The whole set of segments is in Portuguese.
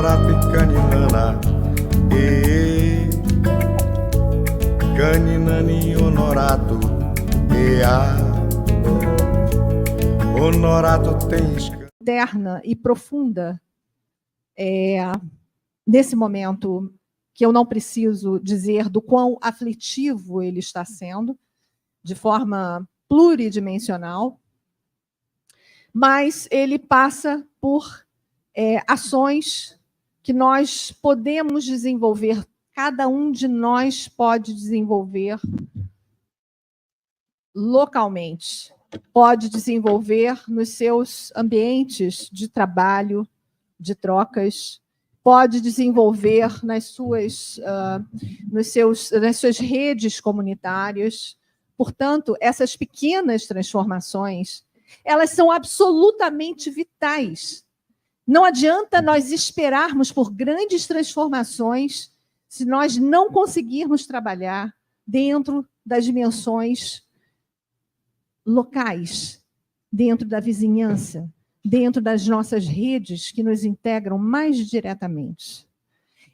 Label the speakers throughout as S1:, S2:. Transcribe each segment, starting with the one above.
S1: honorato e caninana, e caninani honorato, e a honorato tem
S2: interna e profunda, nesse momento que eu não preciso dizer do quão aflitivo ele está sendo, de forma pluridimensional, mas ele passa por ações que nós podemos desenvolver, cada um de nós pode desenvolver localmente, pode desenvolver nos seus ambientes de trabalho, de trocas, pode desenvolver nas suas redes comunitárias. Portanto, essas pequenas transformações, elas são absolutamente vitais. Não adianta nós esperarmos por grandes transformações se nós não conseguirmos trabalhar dentro das dimensões locais, dentro da vizinhança, dentro das nossas redes que nos integram mais diretamente.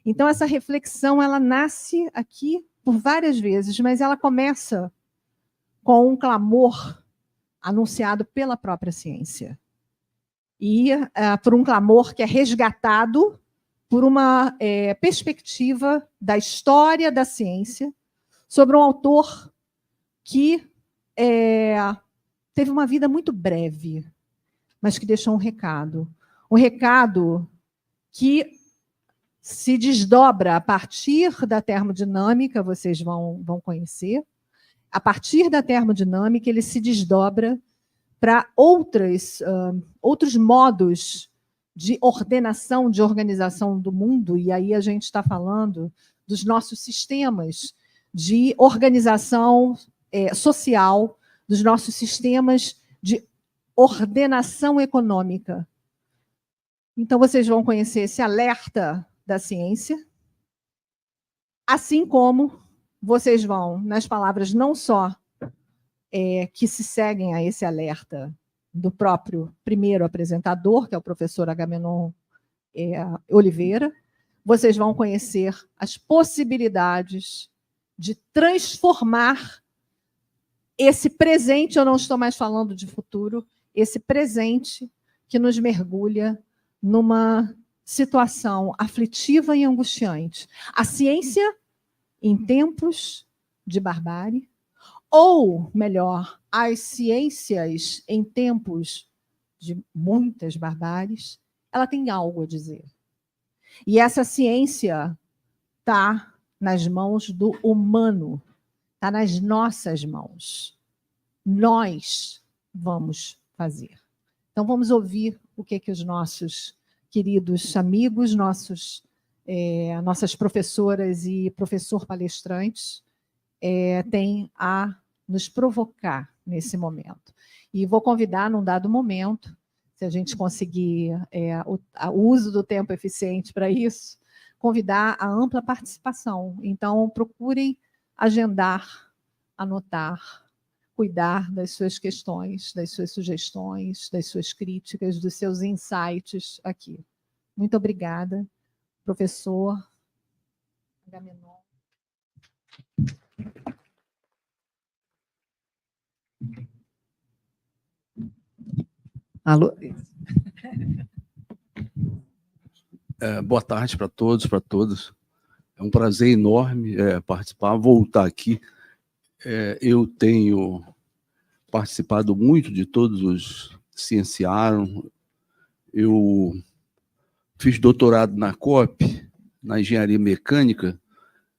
S2: Então, essa reflexão, ela nasce aqui por várias vezes, mas ela começa com um clamor anunciado pela própria ciência. E por um clamor que é resgatado por uma perspectiva da história da ciência sobre um autor que teve uma vida muito breve, mas que deixou um recado que se desdobra a partir da termodinâmica, vocês vão conhecer. A partir da termodinâmica, ele se desdobra para outros modos de ordenação, de organização do mundo, e aí a gente está falando dos nossos sistemas de organização social, dos nossos sistemas de ordenação econômica. Então, vocês vão conhecer esse alerta da ciência, assim como vocês vão, nas palavras não só que se seguem a esse alerta do próprio primeiro apresentador, que é o professor Agamenon Oliveira, vocês vão conhecer as possibilidades de transformar esse presente, eu não estou mais falando de futuro, esse presente que nos mergulha numa situação aflitiva e angustiante. A ciência em tempos de barbárie, ou, melhor, as ciências em tempos de muitas barbáries, ela tem algo a dizer. E essa ciência está nas mãos do humano, está nas nossas mãos. Nós vamos fazer. Então, vamos ouvir o que os nossos queridos amigos, nossas professoras e professor palestrantes têm a nos provocar nesse momento. E vou convidar, num dado momento, se a gente conseguir o uso do tempo eficiente para isso, convidar a ampla participação. Então, procurem agendar, anotar, cuidar das suas questões, das suas sugestões, das suas críticas, dos seus insights aqui. Muito obrigada, professor Agamenon.
S3: Alô? Boa tarde para todos, para todas. É um prazer enorme participar, voltar aqui. Eu tenho participado muito de todos os Cienciaram. Eu fiz doutorado na COP, na engenharia mecânica,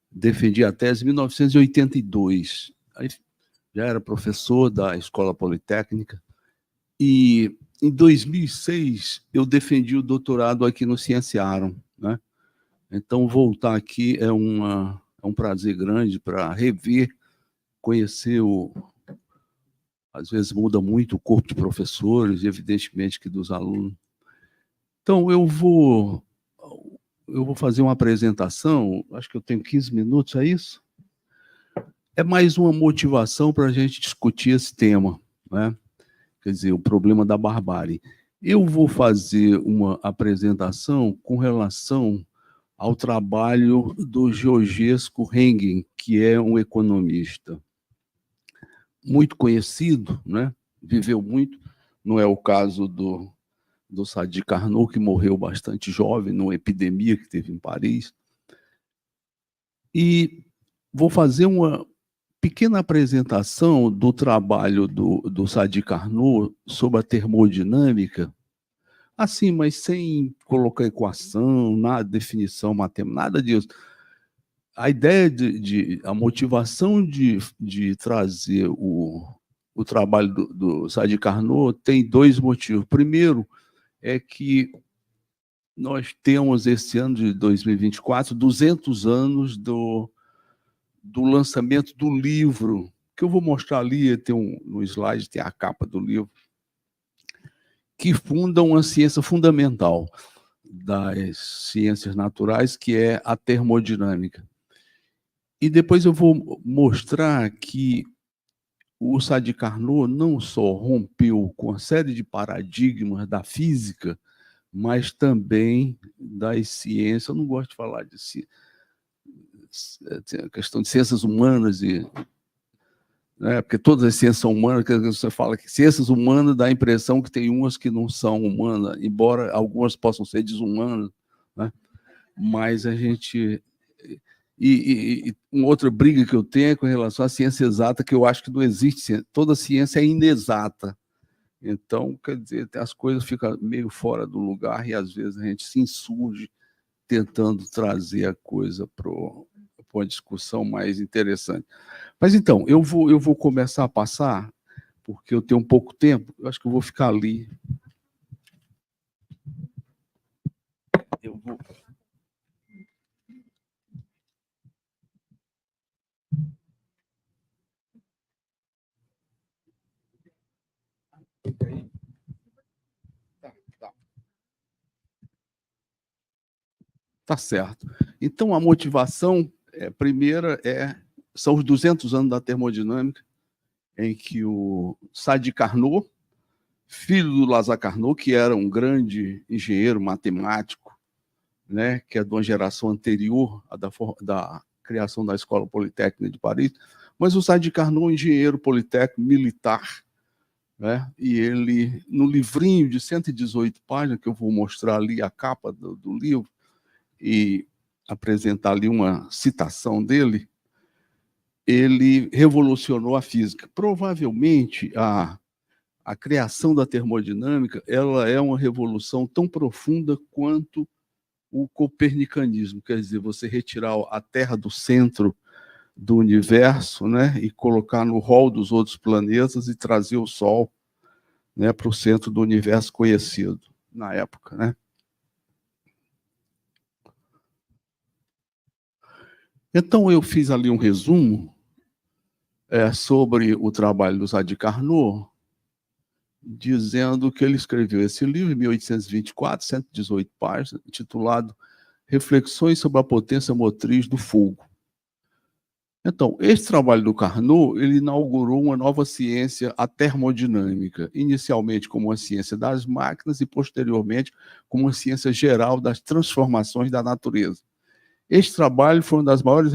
S3: defendi a tese em 1982. Aí já era professor da Escola Politécnica. E em 2006 eu defendi o doutorado aqui no Cienciaram, né? Então, voltar aqui é um prazer grande para rever, conhecer às vezes muda muito o corpo de professores, evidentemente que dos alunos. Então, eu vou fazer uma apresentação, acho que eu tenho 15 minutos, é isso? É mais uma motivação para a gente discutir esse tema, né? Quer dizer, o problema da barbárie. Eu vou fazer uma apresentação com relação ao trabalho do Georgescu Hengen, que é um economista muito conhecido, né? Viveu muito, não é o caso do Sadi Carnot, que morreu bastante jovem, numa epidemia que teve em Paris. E vou fazer uma pequena apresentação do trabalho do Sadi Carnot sobre a termodinâmica, assim, mas sem colocar equação, nada, definição matemática, nada disso. A ideia a motivação de trazer o trabalho do Sadi Carnot tem dois motivos. Primeiro, é que nós temos, esse ano de 2024, 200 anos do lançamento do livro, que eu vou mostrar ali, no slide tem a capa do livro, que funda uma ciência fundamental das ciências naturais, que é a termodinâmica. E depois eu vou mostrar que o Sadi Carnot não só rompeu com uma série de paradigmas da física, mas também das ciências. Eu não gosto de falar de a questão de ciências humanas, né, porque todas as ciências são humanas, que você fala que ciências humanas dá a impressão que tem umas que não são humanas, embora algumas possam ser desumanas, né? Mas a gente... E uma outra briga que eu tenho é com relação à ciência exata, que eu acho que não existe. Toda ciência é inexata. Então, quer dizer, as coisas ficam meio fora do lugar e, às vezes, a gente se insurge tentando trazer a coisa para uma discussão mais interessante. Mas, então, eu vou começar a passar, porque eu tenho um pouco tempo, eu acho que eu vou ficar ali. Eu vou... Tá certo. Então, a motivação primeira são os 200 anos da termodinâmica, em que o Sadi Carnot, filho do Lazare Carnot, que era um grande engenheiro matemático, né, que é de uma geração anterior à da criação da Escola Politécnica de Paris, mas o Sadi Carnot, engenheiro politécnico militar, né, e ele, no livrinho de 118 páginas, que eu vou mostrar ali a capa do livro, e apresentar ali uma citação dele, ele revolucionou a física. Provavelmente, a criação da termodinâmica ela é uma revolução tão profunda quanto o copernicanismo, quer dizer, você retirar a Terra do centro do universo, né, e colocar no rol dos outros planetas e trazer o Sol, né, para o centro do universo conhecido na época, né? Então, eu fiz ali um resumo sobre o trabalho do Sadi Carnot, dizendo que ele escreveu esse livro em 1824, 118 páginas, intitulado Reflexões sobre a Potência Motriz do Fogo. Então, esse trabalho do Carnot, ele inaugurou uma nova ciência, a termodinâmica, inicialmente como uma ciência das máquinas e, posteriormente, como uma ciência geral das transformações da natureza. Este trabalho foi uma das maiores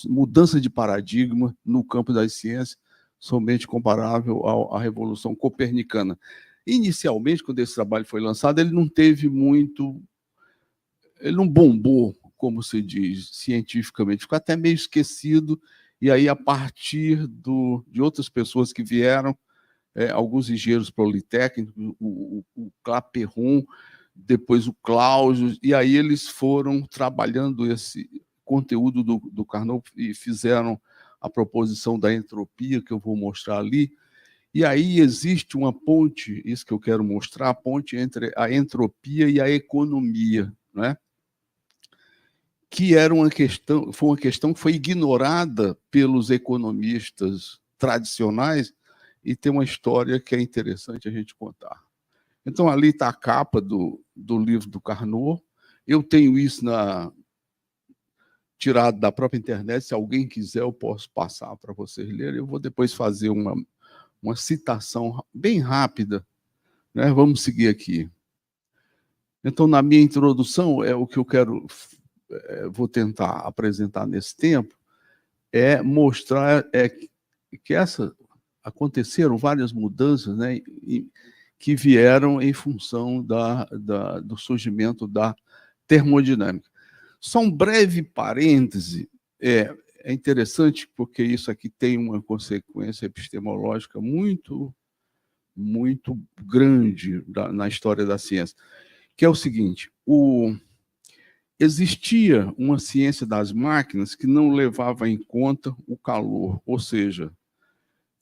S3: mudanças de paradigma no campo das ciências, somente comparável à Revolução Copernicana. Inicialmente, quando esse trabalho foi lançado, ele não teve muito... Ele não bombou, como se diz, cientificamente. Ficou até meio esquecido, e aí, a partir de outras pessoas que vieram, alguns engenheiros politécnicos, o Clapeyron, depois o Cláudio, e aí eles foram trabalhando esse conteúdo do Carnot e fizeram a proposição da entropia, que eu vou mostrar ali. E aí existe uma ponte, isso que eu quero mostrar, a ponte entre a entropia e a economia, né? Que era foi uma questão que foi ignorada pelos economistas tradicionais e tem uma história que é interessante a gente contar. Então, ali está a capa do livro do Carnot. Eu tenho isso tirado da própria internet. Se alguém quiser, eu posso passar para vocês lerem. Eu vou depois fazer uma citação bem rápida, né? Vamos seguir aqui. Então, na minha introdução, o que eu vou tentar apresentar nesse tempo, é mostrar que aconteceram várias mudanças, né, que vieram em função do surgimento da termodinâmica. Só um breve parêntese, é interessante, porque isso aqui tem uma consequência epistemológica muito, muito grande na história da ciência, que é o seguinte: existia uma ciência das máquinas que não levava em conta o calor, ou seja,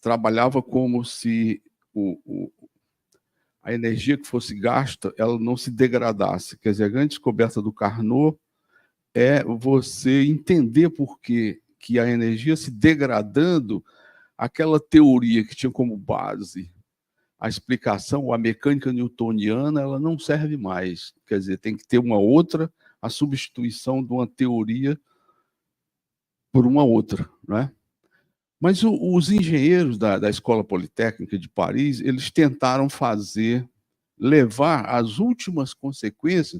S3: trabalhava como se a energia que fosse gasta ela não se degradasse. Quer dizer, a grande descoberta do Carnot é você entender por que a energia se degradando, aquela teoria que tinha como base a explicação, a mecânica newtoniana, ela não serve mais. Quer dizer, tem que ter uma outra, a substituição de uma teoria por uma outra, né? Mas os engenheiros da Escola Politécnica de Paris, eles tentaram levar às últimas consequências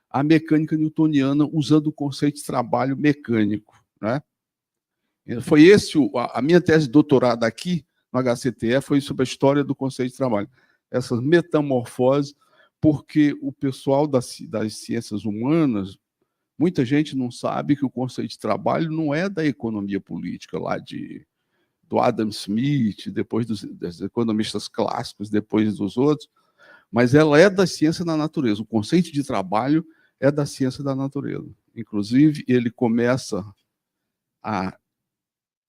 S3: a mecânica newtoniana usando o conceito de trabalho mecânico, né? Foi a minha tese de doutorado aqui no HCTE foi sobre a história do conceito de trabalho, essas metamorfoses, porque o pessoal das ciências humanas, muita gente não sabe que o conceito de trabalho não é da economia política lá do Adam Smith, depois dos economistas clássicos, depois dos outros, mas ela é da ciência da natureza. O conceito de trabalho é da ciência da natureza. Inclusive, ele começa a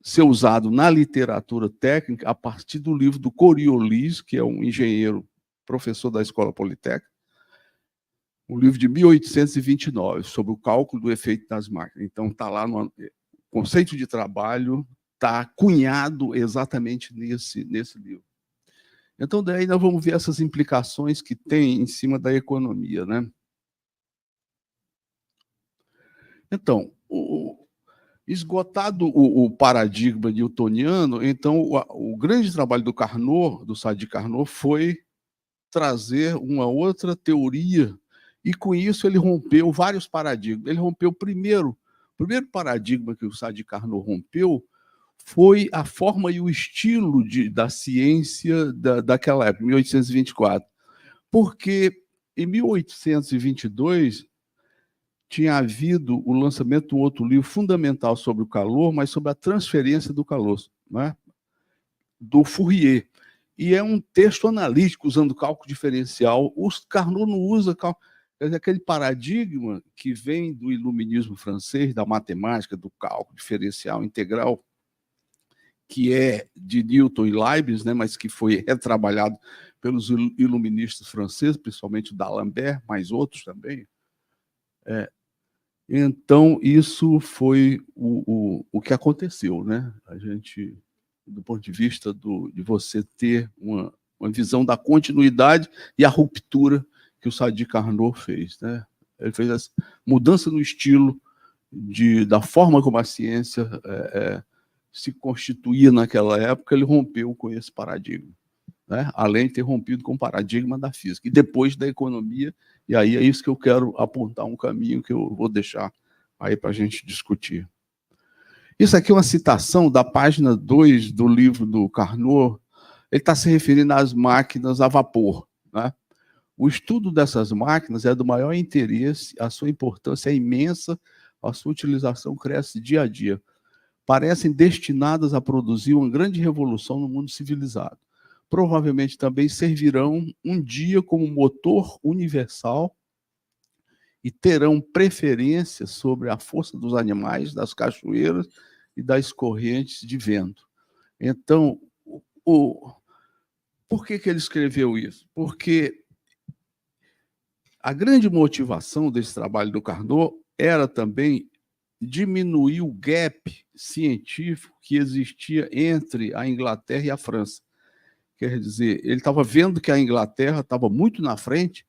S3: ser usado na literatura técnica a partir do livro do Coriolis, que é um engenheiro, professor da Escola Politécnica, um livro de 1829, sobre o cálculo do efeito das máquinas. Então, está lá no conceito de trabalho, está cunhado exatamente nesse livro. Então, daí nós vamos ver essas implicações que tem em cima da economia, né? Então, esgotado o paradigma newtoniano, então o grande trabalho do Carnot, do Sadi Carnot, foi trazer uma outra teoria, e com isso ele rompeu vários paradigmas. Ele rompeu o primeiro paradigma que o Sadi Carnot rompeu foi a forma e o estilo da ciência daquela época, 1824. Porque em 1822 tinha havido o lançamento de um outro livro fundamental sobre o calor, mas sobre a transferência do calor, né? Do Fourier. E é um texto analítico, usando cálculo diferencial. O Carnot não usa cálculo. Quer dizer, aquele paradigma que vem do iluminismo francês, da matemática, do cálculo diferencial integral, que é de Newton e Leibniz, né, mas que foi retrabalhado pelos iluministas franceses, principalmente D'Alembert, mas outros também. Então, isso foi o que aconteceu, né? A gente, do ponto de vista de você ter uma visão da continuidade e a ruptura que o Sadi Carnot fez, né? Ele fez essa mudança no estilo da forma como a ciência se constituía naquela época. Ele rompeu com esse paradigma, né? Além de ter rompido com o paradigma da física. E depois da economia, e aí é isso que eu quero apontar, um caminho que eu vou deixar aí para a gente discutir. Isso aqui é uma citação da página 2 do livro do Carnot. Ele está se referindo às máquinas a vapor, né? O estudo dessas máquinas é do maior interesse, a sua importância é imensa, a sua utilização cresce dia a dia. Parecem destinadas a produzir uma grande revolução no mundo civilizado. Provavelmente também servirão um dia como motor universal e terão preferência sobre a força dos animais, das cachoeiras e das correntes de vento. Então, por que ele escreveu isso? Porque a grande motivação desse trabalho do Carnot era também diminuir o gap científico que existia entre a Inglaterra e a França. Quer dizer, ele estava vendo que a Inglaterra estava muito na frente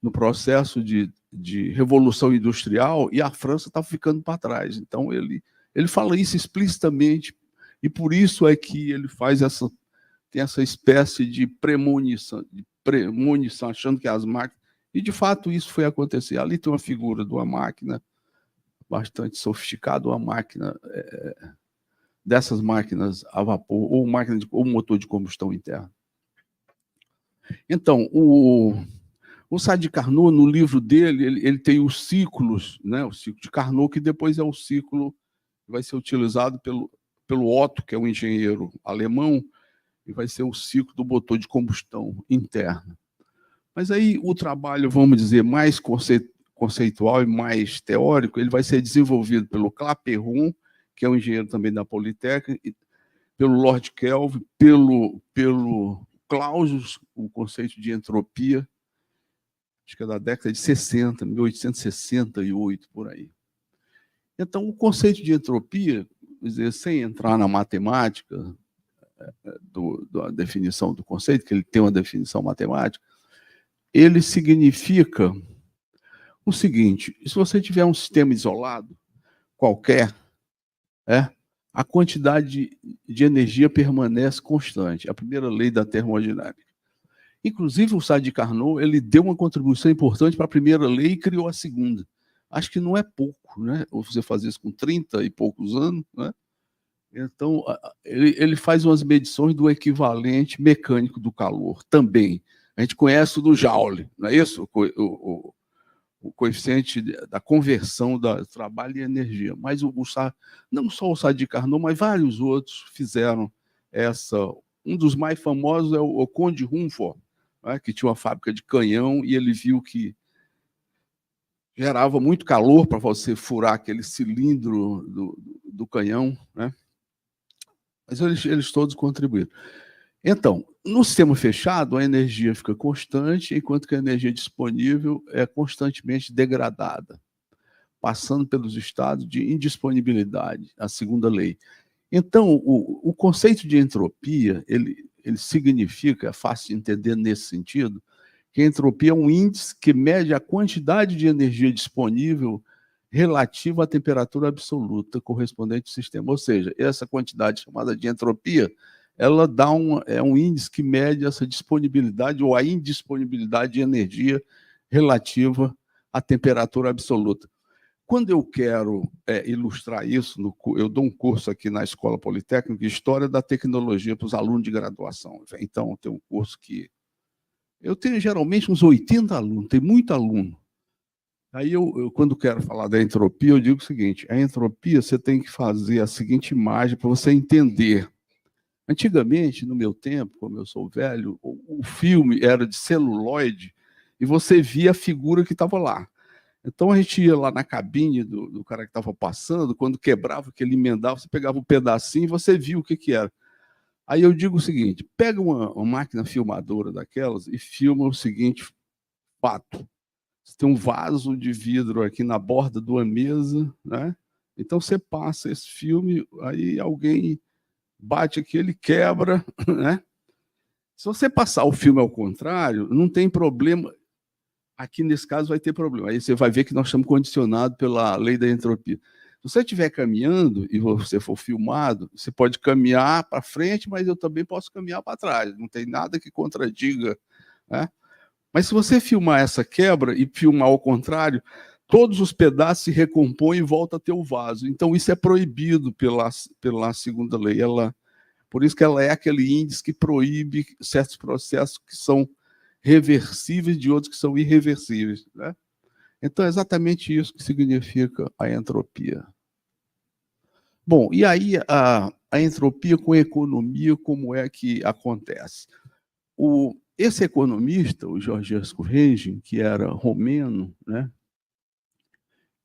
S3: no processo de revolução industrial e a França estava ficando para trás. Então, ele fala isso explicitamente, e por isso é que ele faz tem essa espécie de premonição, premonição, achando que as máquinas... E, de fato, isso foi acontecer. Ali tem uma figura de uma máquina bastante sofisticada, uma máquina... dessas máquinas a vapor, ou motor de combustão interna. Então, o Sadi Carnot, no livro dele, ele tem os ciclos, né? O ciclo de Carnot, que depois é o ciclo que vai ser utilizado pelo Otto, que é um engenheiro alemão, e vai ser o ciclo do motor de combustão interna. Mas aí o trabalho, vamos dizer, mais conceitual e mais teórico, ele vai ser desenvolvido pelo Clapeyron, que é um engenheiro também da Politécnica, pelo Lord Kelvin, pelo Clausius, o conceito de entropia, acho que é da década de 60, 1868, por aí. Então, o conceito de entropia, quer dizer, sem entrar na matemática da definição do conceito, que ele tem uma definição matemática, ele significa o seguinte: se você tiver um sistema isolado, qualquer, a quantidade de energia permanece constante, a primeira lei da termodinâmica. Inclusive, o Sadi Carnot, ele deu uma contribuição importante para a primeira lei e criou a segunda. Acho que não é pouco, né? Você fazer isso com 30 e poucos anos, né? Então, ele faz umas medições do equivalente mecânico do calor também. A gente conhece o do Joule, não é isso? O coeficiente da conversão do trabalho e energia. Mas não só o Sadi Carnot, mas vários outros fizeram essa. Um dos mais famosos é o Conde Rumford, né, que tinha uma fábrica de canhão e ele viu que gerava muito calor para você furar aquele cilindro do canhão, né? Mas eles todos contribuíram. Então, no sistema fechado, a energia fica constante, enquanto que a energia disponível é constantemente degradada, passando pelos estados de indisponibilidade, a segunda lei. Então, o conceito de entropia, ele significa, é fácil de entender nesse sentido, que a entropia é um índice que mede a quantidade de energia disponível relativa à temperatura absoluta correspondente ao sistema. Ou seja, essa quantidade chamada de entropia, ela dá um índice que mede essa disponibilidade ou a indisponibilidade de energia relativa à temperatura absoluta. Quando eu quero ilustrar isso, eu dou um curso aqui na Escola Politécnica de História da Tecnologia para os alunos de graduação. Então, tem um curso que... Eu tenho geralmente uns 80 alunos, tem muito aluno. Aí, quando quero falar da entropia, eu digo o seguinte: a entropia, você tem que fazer a seguinte imagem para você entender. Antigamente, no meu tempo, como eu sou velho, o filme era de celuloide e você via a figura que estava lá. Então, a gente ia lá na cabine do cara que estava passando, quando quebrava, que ele emendava, você pegava um pedacinho e você via o que era. Aí eu digo o seguinte: pega uma máquina filmadora daquelas e filma o seguinte fato. Você tem um vaso de vidro aqui na borda de uma mesa, né? Então, você passa esse filme, aí alguém bate aqui, ele quebra, né? Se você passar o filme ao contrário, não tem problema. Aqui, nesse caso, vai ter problema. Aí você vai ver que nós estamos condicionados pela lei da entropia. Se você estiver caminhando e você for filmado, você pode caminhar para frente, mas eu também posso caminhar para trás. Não tem nada que contradiga, né? Mas se você filmar essa quebra e filmar ao contrário, todos os pedaços se recompõem e volta a ter o vaso. Então, isso é proibido pela segunda lei. Por isso que ela é aquele índice que proíbe certos processos que são reversíveis de outros que são irreversíveis, né? Então, é exatamente isso que significa a entropia. Bom, e aí a entropia com a economia, como é que acontece? Esse economista, o Georgescu Rengin, que era romeno, né?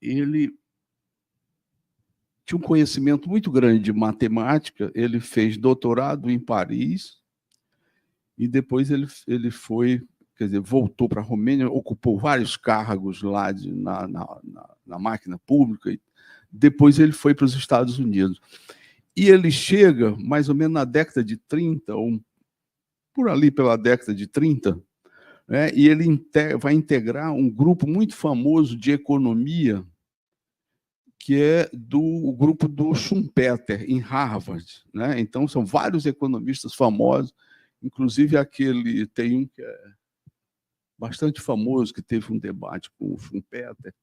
S3: Ele tinha um conhecimento muito grande de matemática, ele fez doutorado em Paris, e depois ele foi, quer dizer, voltou para a Romênia, ocupou vários cargos lá na máquina pública, e depois ele foi para os Estados Unidos. E ele chega, mais ou menos na década de 30, ou por ali pela década de 30, né, e ele vai integrar um grupo muito famoso de economia, que é do grupo do Schumpeter, em Harvard, né? Então, são vários economistas famosos, inclusive tem um que é bastante famoso, que teve um debate com o Schumpeter.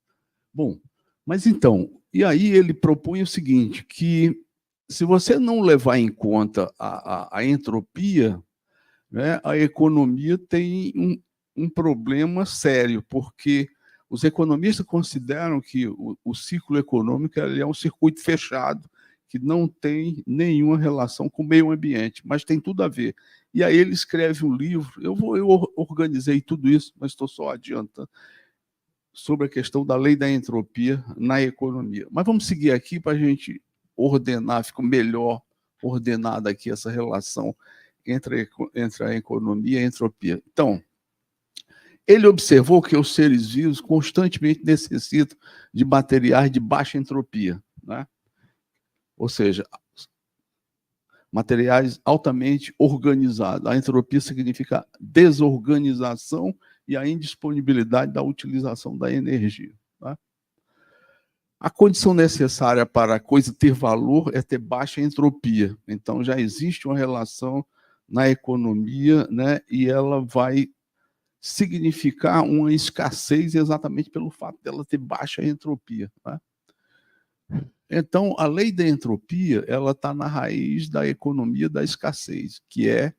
S3: Bom, mas então, e aí ele propõe o seguinte, que se você não levar em conta a entropia, né, a economia tem um problema sério, porque os economistas consideram que o ciclo econômico ele é um circuito fechado, que não tem nenhuma relação com o meio ambiente, mas tem tudo a ver. E aí ele escreve um livro, eu organizei tudo isso, mas estou só adiantando, sobre a questão da lei da entropia na economia. Mas vamos seguir aqui para a gente ordenar, fica melhor ordenada aqui essa relação entre a economia e a entropia. Então, ele observou que os seres vivos constantemente necessitam de materiais de baixa entropia, né? Ou seja, materiais altamente organizados. A entropia significa desorganização e a indisponibilidade da utilização da energia, tá? A condição necessária para a coisa ter valor é ter baixa entropia. Então, já existe uma relação na economia, né, e ela vai significar uma escassez exatamente pelo fato dela ter baixa entropia, tá? Então, a lei da entropia ela está na raiz da economia da escassez, que é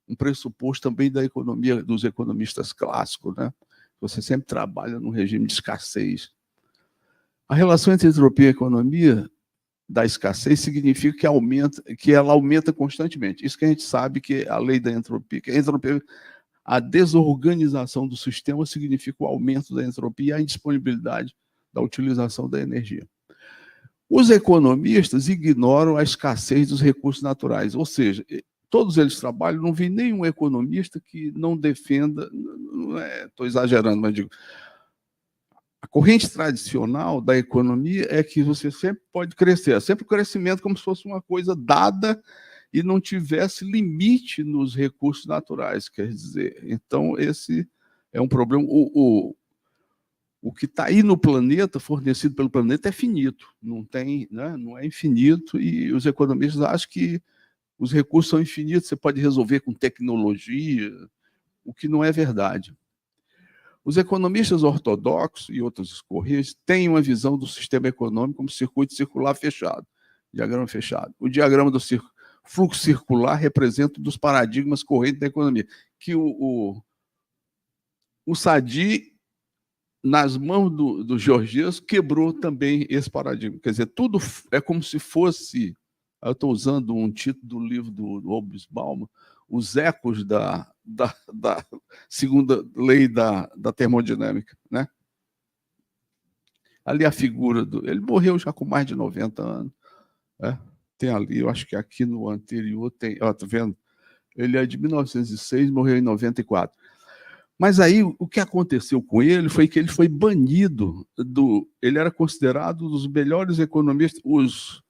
S3: um pressuposto também da economia dos economistas clássicos, né? Você sempre trabalha num regime de escassez. A relação entre entropia e economia da escassez significa que ela aumenta constantemente. Isso que a gente sabe que é a lei da entropia. Que a entropia, a desorganização do sistema significa o aumento da entropia e a indisponibilidade da utilização da energia. Os economistas ignoram a escassez dos recursos naturais, ou seja, todos eles trabalham, não vi nenhum economista que não defenda, estou exagerando, mas digo, a corrente tradicional da economia é que você sempre pode crescer, sempre o crescimento como se fosse uma coisa dada e não tivesse limite nos recursos naturais, quer dizer, então esse é um problema. O que está aí no planeta, fornecido pelo planeta, é finito, não tem, né, não é infinito, e os economistas acham que os recursos são infinitos, você pode resolver com tecnologia, o que não é verdade. Os economistas ortodoxos e outros escorreios têm uma visão do sistema econômico como circuito circular fechado, diagrama fechado. O diagrama do fluxo circular representa um dos paradigmas correntes da economia, que o Sadi, nas mãos do Georgias, quebrou também esse paradigma. Quer dizer, tudo é como se fosse, eu estou usando um título do livro do Hobsbawm, os ecos da segunda lei da termodinâmica, né? Ali a figura ele morreu já com mais de 90 anos, né? Tem ali, eu acho que aqui no anterior tem, ó, tá vendo? Ele é de 1906, morreu em 94. Mas aí o que aconteceu com ele foi que ele foi banido ele era considerado um dos melhores economistas. Os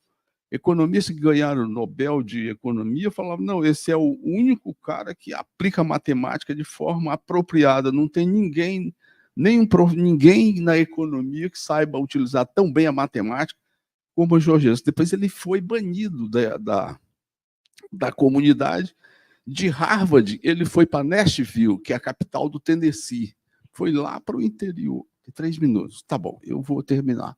S3: economistas que ganharam o Nobel de Economia falavam, não, esse é o único cara que aplica matemática de forma apropriada, não tem ninguém na economia que saiba utilizar tão bem a matemática como o Georgias. Depois ele foi banido da comunidade. De Harvard, ele foi para Nashville, que é a capital do Tennessee. Foi lá para o interior. 3 minutos. Tá bom, eu vou terminar.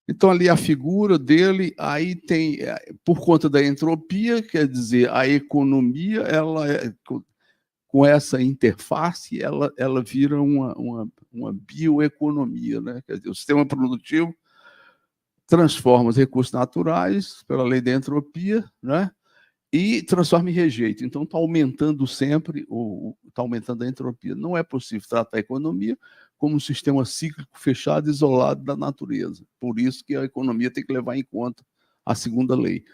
S3: Então, ali a figura dele, aí tem, por conta da entropia, quer dizer, a economia, ela com essa interface, ela vira uma bioeconomia, né? Quer dizer, o sistema produtivo transforma os recursos naturais pela lei da entropia, né? E transforma em rejeito. Então, está aumentando sempre, está aumentando a entropia. Não é possível tratar a economia como um sistema cíclico fechado, isolado da natureza. Por isso que a economia tem que levar em conta a segunda lei.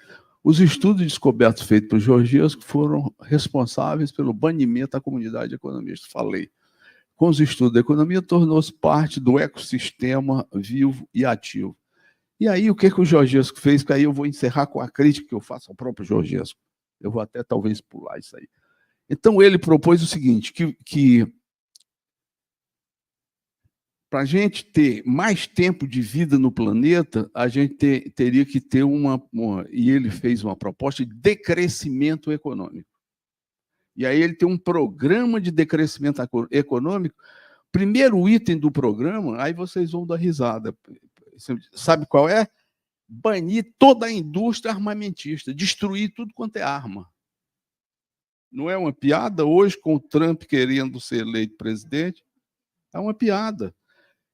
S3: Os estudos e descobertos feitos por Georgias foram responsáveis pelo banimento da comunidade economista. Falei. Com os estudos da economia, tornou-se parte do ecossistema vivo e ativo. E aí, o que o Georgescu fez? Que aí eu vou encerrar com a crítica que eu faço ao próprio Georgescu. Eu vou até talvez pular isso aí. Então, ele propôs o seguinte, que para a gente ter mais tempo de vida no planeta, a gente teria que ter e ele fez uma proposta de decrescimento econômico. E aí ele tem um programa de decrescimento econômico. Primeiro item do programa, aí vocês vão dar risada. Sabe qual é? Banir toda a indústria armamentista, destruir tudo quanto é arma. Não é uma piada? Hoje, com o Trump querendo ser eleito presidente, é uma piada.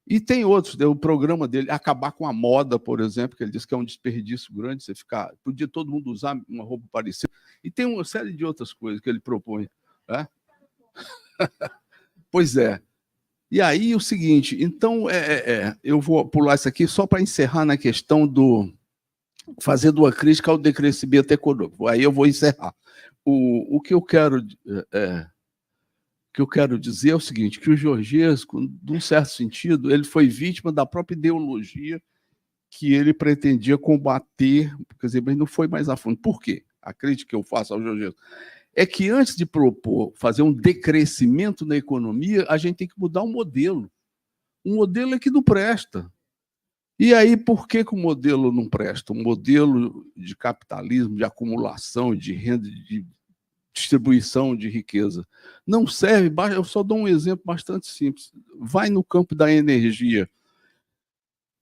S3: E tem outros, o programa dele, acabar com a moda, por exemplo, que ele diz que é um desperdício grande, você ficar, podia todo mundo usar uma roupa parecida. E tem uma série de outras coisas que ele propõe. Né? Pois é. E aí o seguinte, então, eu vou pular isso aqui só para encerrar na questão do fazendo uma crítica ao decrescimento econômico. Aí eu vou encerrar. O que eu quero dizer é o seguinte, que o Georgescu, num certo sentido, ele foi vítima da própria ideologia que ele pretendia combater, quer dizer, mas não foi mais a fundo. Por quê? A crítica que eu faço ao Georgescu é que antes de propor fazer um decrescimento na economia, a gente tem que mudar o modelo. O modelo é que não presta. E aí, por que o modelo não presta? Um modelo de capitalismo, de acumulação de renda, de distribuição de riqueza. Não serve, eu só dou um exemplo bastante simples. Vai no campo da energia.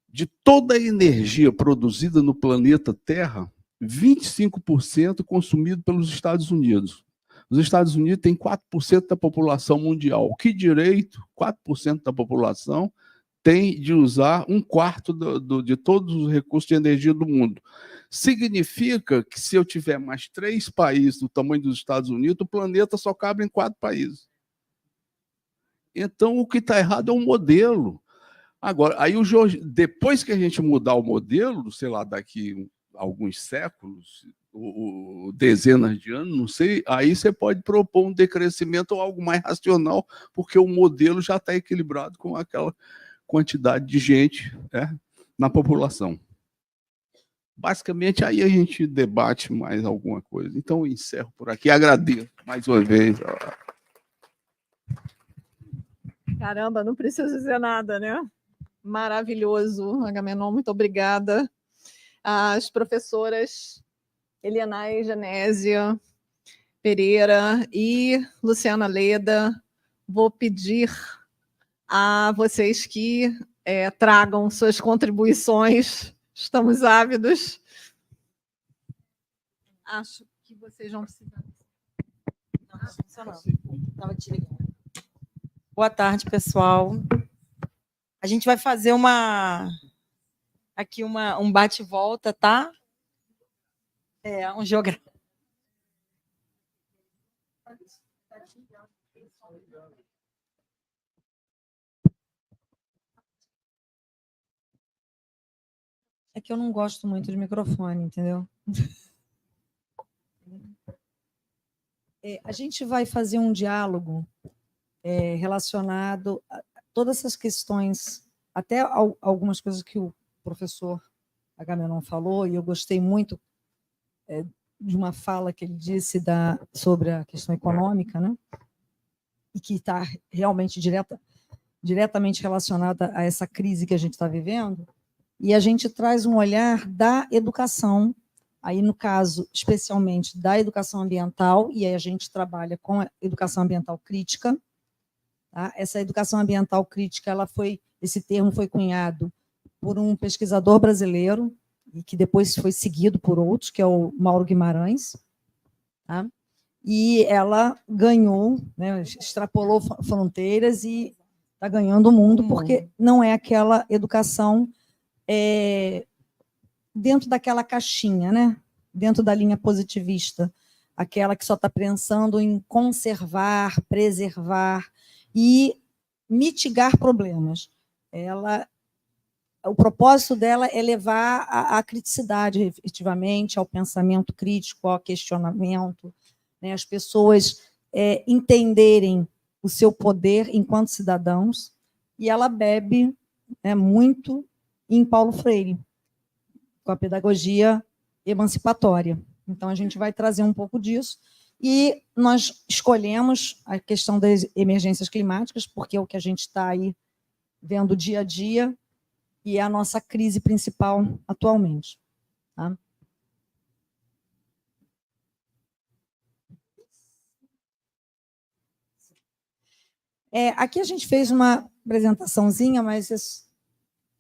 S3: De toda a energia produzida no planeta Terra, 25% consumido pelos Estados Unidos. Os Estados Unidos têm 4% da população mundial. Que direito 4% da população tem de usar 1/4 de todos os recursos de energia do mundo? Significa que, se eu tiver mais 3 países do tamanho dos Estados Unidos, o planeta só cabe em 4 países. Então, o que está errado é o modelo. Agora, aí depois que a gente mudar o modelo, sei lá, daqui alguns séculos, ou dezenas de anos, não sei, aí você pode propor um decrescimento ou algo mais racional, porque o modelo já está equilibrado com aquela quantidade de gente, né, na população. Basicamente, aí a gente debate mais alguma coisa. Então, eu encerro por aqui. Agradeço mais uma vez.
S2: Caramba, não preciso dizer nada, né? Maravilhoso, Agamenon, muito obrigada. As professoras Elianai Genésia Pereira e Luciana Leda, vou pedir a vocês que tragam suas contribuições. Estamos ávidos. Acho que vocês vão precisar.
S4: Não. Estava te ligando. Boa tarde, pessoal. A gente vai fazer um bate-volta, tá? Um geografia. É que eu não gosto muito de microfone, entendeu? A gente vai fazer um diálogo relacionado a todas essas questões, até algumas coisas que o professor Agamenon falou, e eu gostei muito de uma fala que ele disse sobre a questão econômica, né? E que está realmente diretamente relacionada a essa crise que a gente está vivendo, e a gente traz um olhar da educação, aí no caso, especialmente da educação ambiental, e aí a gente trabalha com a educação ambiental crítica. Tá? Essa educação ambiental crítica, esse termo foi cunhado por um pesquisador brasileiro, e que depois foi seguido por outros, que é o Mauro Guimarães. Tá? E ela ganhou, né, extrapolou fronteiras e está ganhando o mundo, porque não é aquela educação dentro daquela caixinha, né? Dentro da linha positivista, aquela que só está pensando em conservar, preservar e mitigar problemas. O propósito dela é levar à criticidade, efetivamente, ao pensamento crítico, ao questionamento, né? As pessoas entenderem o seu poder enquanto cidadãos, e ela bebe muito em Paulo Freire, com a pedagogia emancipatória. Então, a gente vai trazer um pouco disso, e nós escolhemos a questão das emergências climáticas, porque é o que a gente está aí vendo dia a dia, e é a nossa crise principal atualmente. Tá? Aqui a gente fez uma apresentaçãozinha, mas isso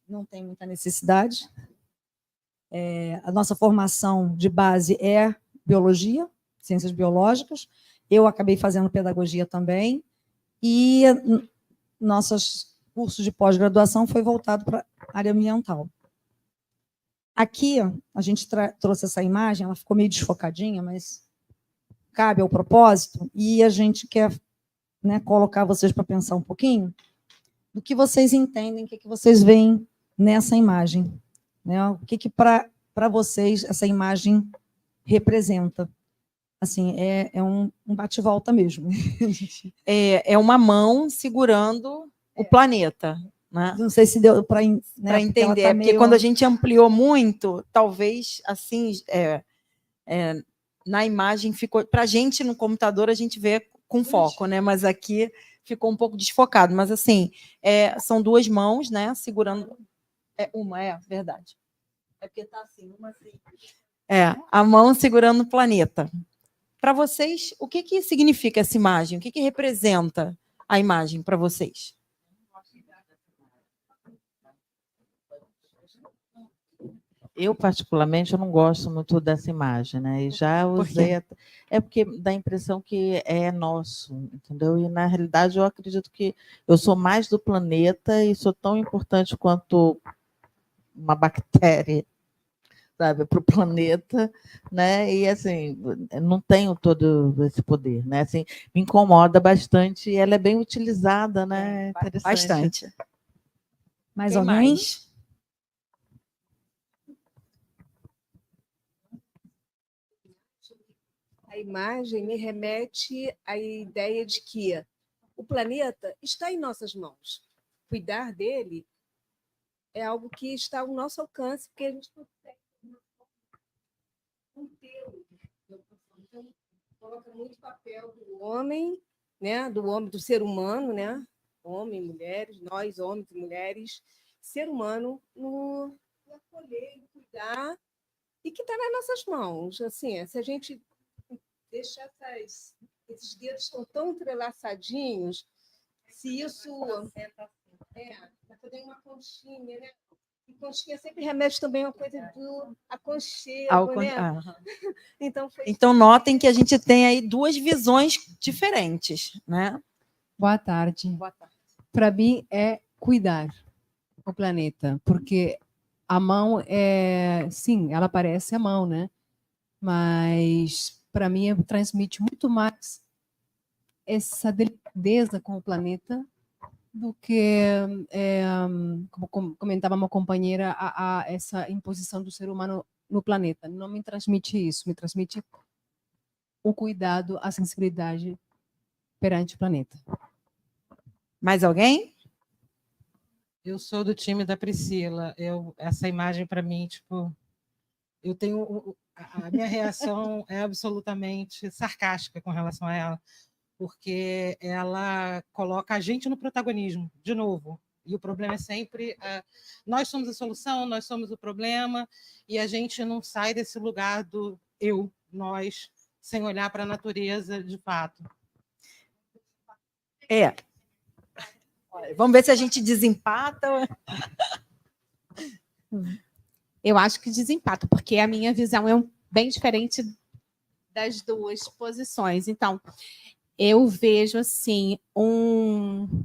S4: não tem muita necessidade. A nossa formação de base é biologia, ciências biológicas. Eu acabei fazendo pedagogia também. E nossos cursos de pós-graduação foi voltado para a área ambiental. Aqui, a gente trouxe essa imagem, ela ficou meio desfocadinha, mas cabe ao propósito, e a gente quer, né, colocar vocês para pensar um pouquinho do que vocês entendem, o que vocês veem nessa imagem, né? O que para vocês essa imagem representa. Assim, é um bate-volta mesmo.
S5: É uma mão segurando o planeta. Né?
S4: Não sei se deu para
S5: entender, porque quando a gente ampliou muito, talvez assim, na imagem ficou. Para a gente no computador a gente vê com foco, né? Mas aqui ficou um pouco desfocado. Mas assim, são duas mãos, né? Segurando. Verdade. É porque está assim, uma assim. A mão segurando o planeta. Para vocês, o que significa essa imagem? O que representa a imagem para vocês?
S6: Eu, particularmente, eu não gosto muito dessa imagem, né? E já usei. É porque dá a impressão que é nosso, entendeu? E, na realidade, eu acredito que eu sou mais do planeta e sou tão importante quanto uma bactéria, sabe, para o planeta, né? E, assim, não tenho todo esse poder, né? Assim, me incomoda bastante e ela é bem utilizada, né? Interessante.
S5: Bastante.
S4: Mais alguém?
S7: A imagem me remete à ideia de que o planeta está em nossas mãos. Cuidar dele é algo que está ao nosso alcance, porque a gente consegue mantê-lo. Então, coloca muito papel do homem, né? Do ser humano, né? Homem, mulheres, nós, homens e mulheres, ser humano, no acolher, cuidar, e que está nas nossas mãos. Assim, se a gente deixar esses dedos estão tão entrelaçadinhos, se isso fazer uma conchinha, né? E conchinha sempre remete também a uma coisa do aconchego, né?
S5: Então notem que a gente tem aí duas visões diferentes, né?
S8: Boa tarde.
S5: Boa tarde.
S8: Para mim é cuidar o planeta, porque a mão sim, ela parece a mão, né? Mas para mim, transmite muito mais essa delicadeza com o planeta do que, como comentava uma companheira, essa imposição do ser humano no planeta. Não me transmite isso, me transmite o cuidado, a sensibilidade perante o planeta.
S5: Mais alguém?
S9: Eu sou do time da Priscila. Essa imagem, para mim, tipo, eu tenho... A minha reação é absolutamente sarcástica com relação a ela, porque ela coloca a gente no protagonismo, de novo. E o problema é sempre... nós somos a solução, nós somos o problema, e a gente não sai desse lugar do eu, nós, sem olhar para a natureza de fato.
S5: Vamos ver se a gente desempata.
S10: Eu acho que desempata, porque a minha visão é bem diferente das duas posições. Então, eu vejo assim um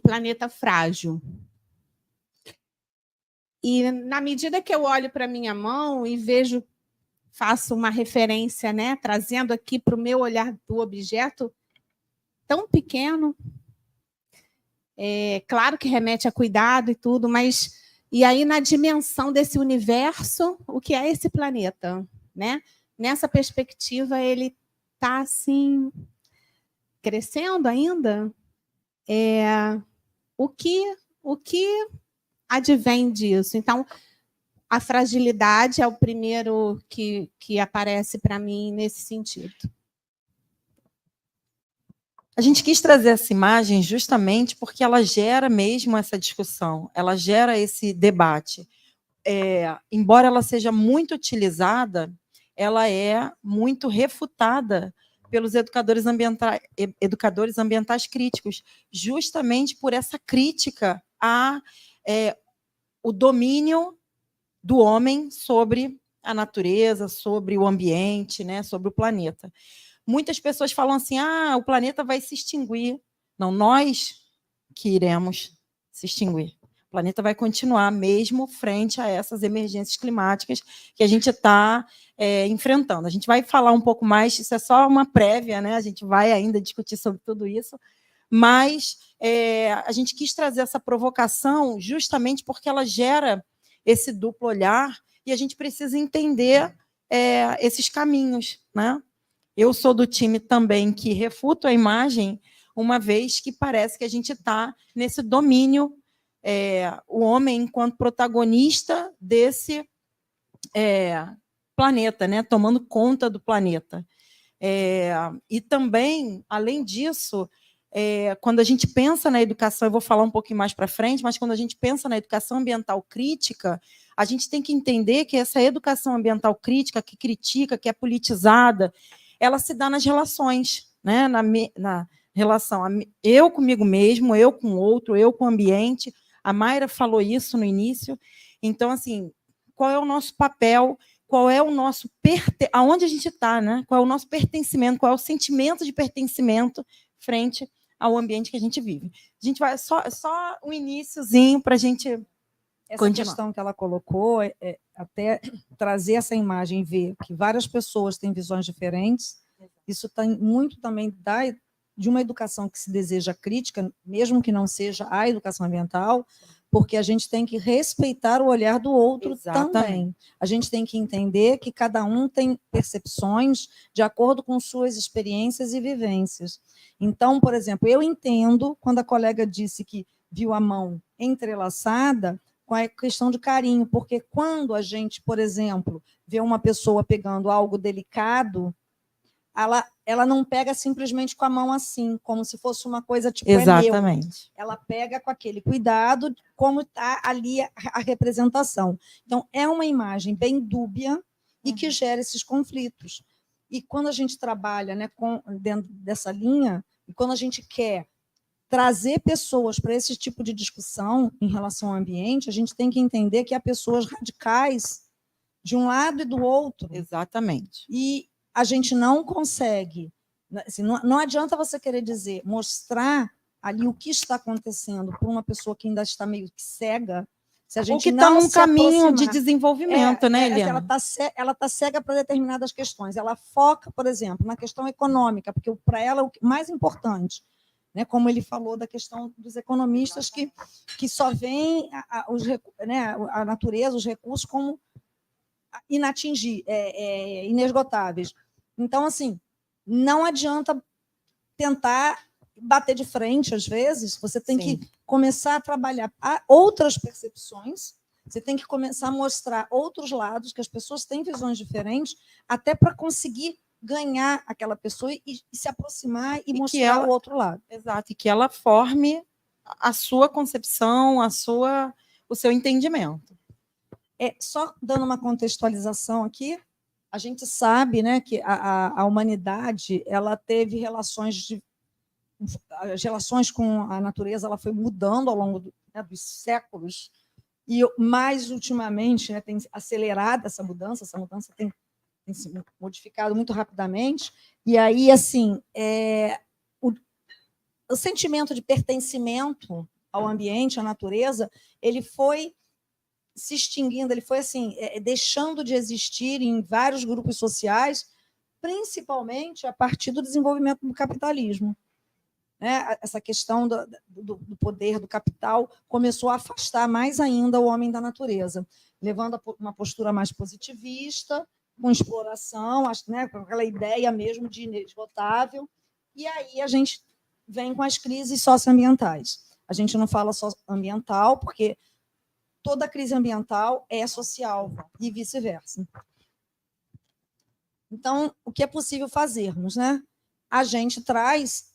S10: planeta frágil. E na medida que eu olho para a minha mão e faço uma referência, né, trazendo aqui para o meu olhar do objeto tão pequeno, claro que remete a cuidado e tudo, mas e aí, na dimensão desse universo, o que é esse planeta? Né? Nessa perspectiva, ele está assim, crescendo ainda. O que advém disso? Então, a fragilidade é o primeiro que aparece para mim nesse sentido.
S5: A gente quis trazer essa imagem justamente porque ela gera mesmo essa discussão, ela gera esse debate. Embora ela seja muito utilizada, ela é muito refutada pelos educadores ambientais críticos, justamente por essa crítica o domínio do homem sobre a natureza, sobre o ambiente, né, sobre o planeta. Muitas pessoas falam assim, o planeta vai se extinguir. Não, nós que iremos se extinguir. O planeta vai continuar mesmo frente a essas emergências climáticas que a gente está enfrentando. A gente vai falar um pouco mais, isso é só uma prévia, né? A gente vai ainda discutir sobre tudo isso, mas a gente quis trazer essa provocação justamente porque ela gera esse duplo olhar e a gente precisa entender esses caminhos, né? Eu sou do time também que refuto a imagem, uma vez que parece que a gente está nesse domínio, o homem enquanto protagonista desse planeta, né? Tomando conta do planeta. E também, além disso, quando a gente pensa na educação, eu vou falar um pouquinho mais para frente, mas quando a gente pensa na educação ambiental crítica, a gente tem que entender que essa educação ambiental crítica, que critica, que é politizada, ela se dá nas relações, né? Na relação eu comigo mesmo, eu com o outro, eu com o ambiente. A Mayra falou isso no início. Então, assim, qual é o nosso papel? Qual é o nosso aonde a gente está, né? Qual é o nosso pertencimento? Qual é o sentimento de pertencimento frente ao ambiente que a gente vive? A gente vai só um iniciozinho para a gente
S4: essa
S5: continuar.
S4: questão que ela colocou, até trazer essa imagem e ver que várias pessoas têm visões diferentes, isso tem muito também de uma educação que se deseja crítica, mesmo que não seja a educação ambiental, porque a gente tem que respeitar o olhar do outro também. A gente tem que entender que cada um tem percepções de acordo com suas experiências e vivências. Então, por exemplo, eu entendo quando a colega disse que viu a mão entrelaçada com a questão de carinho, porque quando a gente, por exemplo, vê uma pessoa pegando algo delicado, ela não pega simplesmente com a mão assim, como se fosse uma coisa tipo
S5: Exatamente.
S4: É meu. Ela pega com aquele cuidado, como está ali a representação. Então, é uma imagem bem dúbia e que gera esses conflitos. E quando a gente trabalha, né, dentro dessa linha, e quando a gente quer trazer pessoas para esse tipo de discussão em relação ao ambiente, a gente tem que entender que há pessoas radicais de um lado e do outro.
S5: Exatamente.
S4: E a gente não consegue, assim, não adianta você querer mostrar ali o que está acontecendo para uma pessoa que ainda está meio que cega, se a gente
S5: ou que está num caminho de
S4: aproximar.
S5: desenvolvimento, né, Eliana?
S4: Ela está cega para determinadas questões. Ela foca, por exemplo, na questão econômica, porque para ela o mais importante, né, como ele falou da questão dos economistas que só veem a natureza, os recursos como inesgotáveis. Então, assim, não adianta tentar bater de frente, às vezes, você tem que começar a trabalhar outras percepções, você tem que começar a mostrar outros lados, que as pessoas têm visões diferentes, até para conseguir ganhar aquela pessoa e se aproximar e mostrar o outro lado.
S5: Exato, e que ela forme a sua concepção, o seu entendimento.
S4: Só dando uma contextualização aqui, a gente sabe, né, que a humanidade ela teve as relações com a natureza ela foi mudando ao longo dos séculos, e mais ultimamente, né, tem acelerado essa mudança tem se modificado muito rapidamente, e aí, assim, o sentimento de pertencimento ao ambiente, à natureza, ele foi se extinguindo, ele foi assim, deixando de existir em vários grupos sociais, principalmente a partir do desenvolvimento do capitalismo. Né? Essa questão do poder do capital começou a afastar mais ainda o homem da natureza, levando a uma postura mais positivista, com exploração, né, com aquela ideia mesmo de inesgotável, e aí a gente vem com as crises socioambientais. A gente não fala só ambiental, porque toda crise ambiental é social e vice-versa. Então, o que é possível fazermos? Né? A gente traz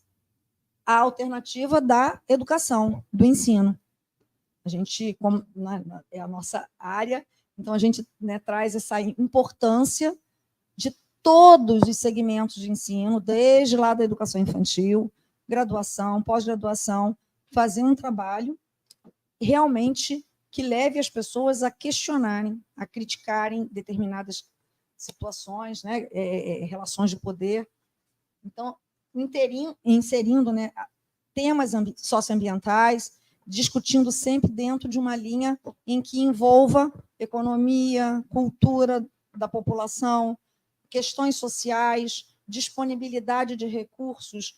S4: a alternativa da educação, do ensino. A gente, como é a nossa área, então a gente, né, traz essa importância de todos os segmentos de ensino, desde lá da educação infantil, graduação, pós-graduação, fazer um trabalho realmente que leve as pessoas a questionarem, a criticarem determinadas situações, né, relações de poder. Então, inserindo, né, temas socioambientais, discutindo sempre dentro de uma linha em que envolva economia, cultura da população, questões sociais, disponibilidade de recursos,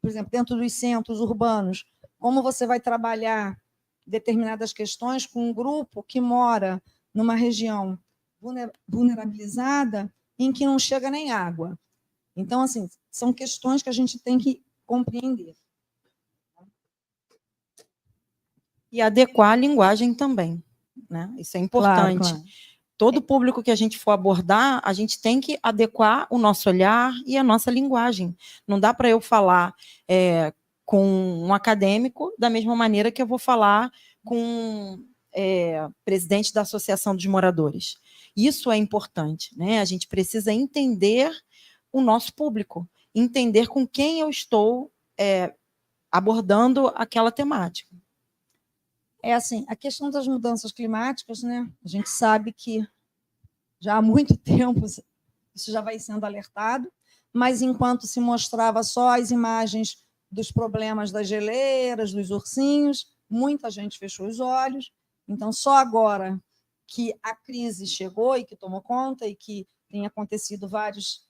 S4: por exemplo, dentro dos centros urbanos, como você vai trabalhar determinadas questões com um grupo que mora numa região vulnerabilizada em que não chega nem água. Então, assim, são questões que a gente tem que compreender.
S5: E adequar a linguagem também, né? Isso é importante.
S4: Claro.
S5: Todo público que a gente for abordar, a gente tem que adequar o nosso olhar e a nossa linguagem. Não dá para eu falar com um acadêmico da mesma maneira que eu vou falar com presidente da Associação dos Moradores. Isso é importante, né? A gente precisa entender o nosso público, entender com quem eu estou abordando aquela temática.
S4: Assim, a questão das mudanças climáticas, né? A gente sabe que já há muito tempo isso já vai sendo alertado, mas enquanto se mostrava só as imagens dos problemas das geleiras, dos ursinhos, muita gente fechou os olhos. Então, só agora que a crise chegou e que tomou conta e que tem acontecido vários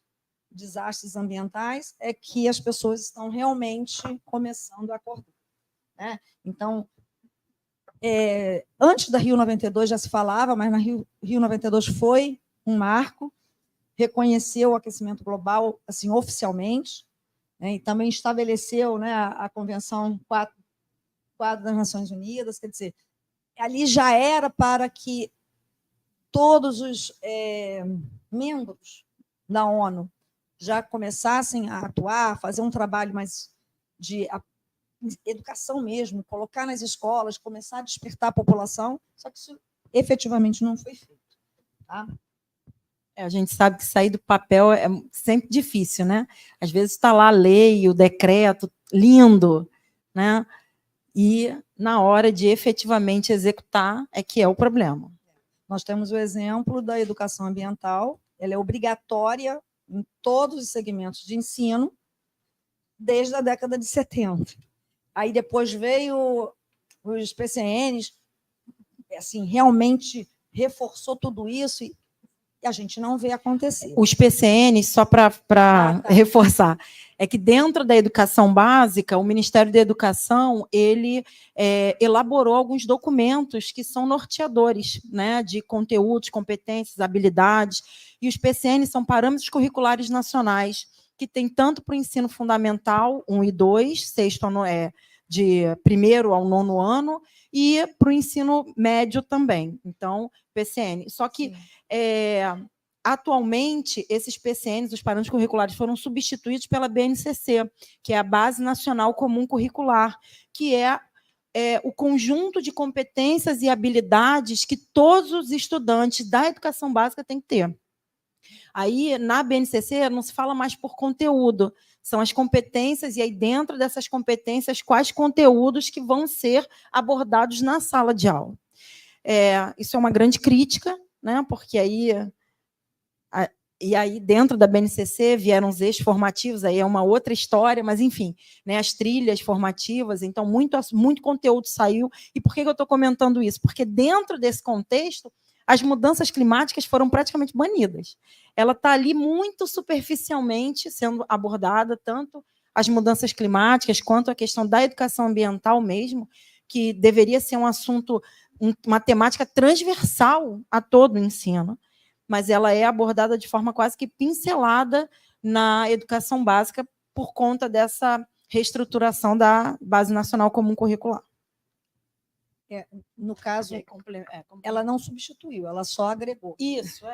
S4: desastres ambientais, é que as pessoas estão realmente começando a acordar, né? Então, antes da Rio 92 já se falava, mas na Rio 92 foi um marco, reconheceu o aquecimento global assim, oficialmente, né, e também estabeleceu, né, a Convenção 4 das Nações Unidas, quer dizer, ali já era para que todos os membros da ONU já começassem a atuar, fazer um trabalho mais de educação mesmo, colocar nas escolas, começar a despertar a população, só que isso efetivamente não foi feito. Tá?
S5: A gente sabe que sair do papel é sempre difícil, né? Às vezes está lá a lei, o decreto, lindo, né? E na hora de efetivamente executar é que é o problema.
S4: Nós temos o exemplo da educação ambiental, ela é obrigatória em todos os segmentos de ensino desde a década de 70. Aí depois veio os PCNs, assim, realmente reforçou tudo isso e a gente não vê acontecer.
S5: Os PCNs, só para reforçar, é que dentro da educação básica, o Ministério da Educação, ele elaborou alguns documentos que são norteadores, né, de conteúdos, competências, habilidades, e os PCNs são parâmetros curriculares nacionais, que tem tanto para o ensino fundamental, 1 e 2, sexto ano de 1º ao 9º ano, e para o ensino médio também. Então, PCN. Só que, atualmente, esses PCNs, os parâmetros curriculares, foram substituídos pela BNCC, que é a Base Nacional Comum Curricular, que é o conjunto de competências e habilidades que todos os estudantes da educação básica têm que ter. Aí, na BNCC, não se fala mais por conteúdo, são as competências, e aí dentro dessas competências, quais conteúdos que vão ser abordados na sala de aula. Isso é uma grande crítica, né? Porque aí dentro da BNCC vieram os eixos formativos, aí é uma outra história, mas enfim, né, as trilhas formativas, então muito conteúdo saiu. E por que eu estou comentando isso? Porque dentro desse contexto, as mudanças climáticas foram praticamente banidas. Ela está ali muito superficialmente sendo abordada, tanto as mudanças climáticas quanto a questão da educação ambiental mesmo, que deveria ser um assunto, uma temática transversal a todo o ensino, mas ela é abordada de forma quase que pincelada na educação básica por conta dessa reestruturação da Base Nacional Comum Curricular.
S4: No caso, ela não substituiu, ela só agregou.
S5: Isso,